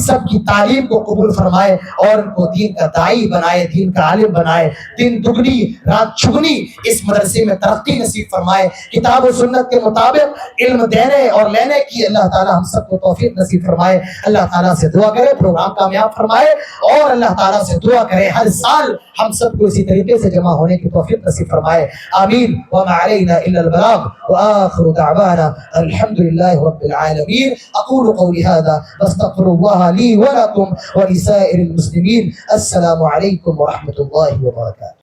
سب کی تعلیم کو قبول فرمائے اور ان کو دین کا داعی بنائے, دین کا عالم بنائے. دن دگنی رات چگنی اس مدرسے میں ترقی نصیب فرمائے. کتاب و سنت کے مطابق علم دینے اور لینے کی اللہ تعالیٰ ہم سب کو توفیق نصیب فرمائے. اللہ تعالیٰ سے دعا کرے پروگرام کامیاب فرمائے, اور اللہ تعالیٰ سے دعا کرے ہر سال ہم سب کو اسی طریقے سے جمع ہونے کی توفیق نصیب فرمائے. آمین. وما علینا الا البلاغ وآخر دعوانا الحمد للہ رب العالمین. اقول قولی هذا واستغفر الله لي ولكم ولسائر المسلمين. السلام عليكم ورحمة الله وبركاته.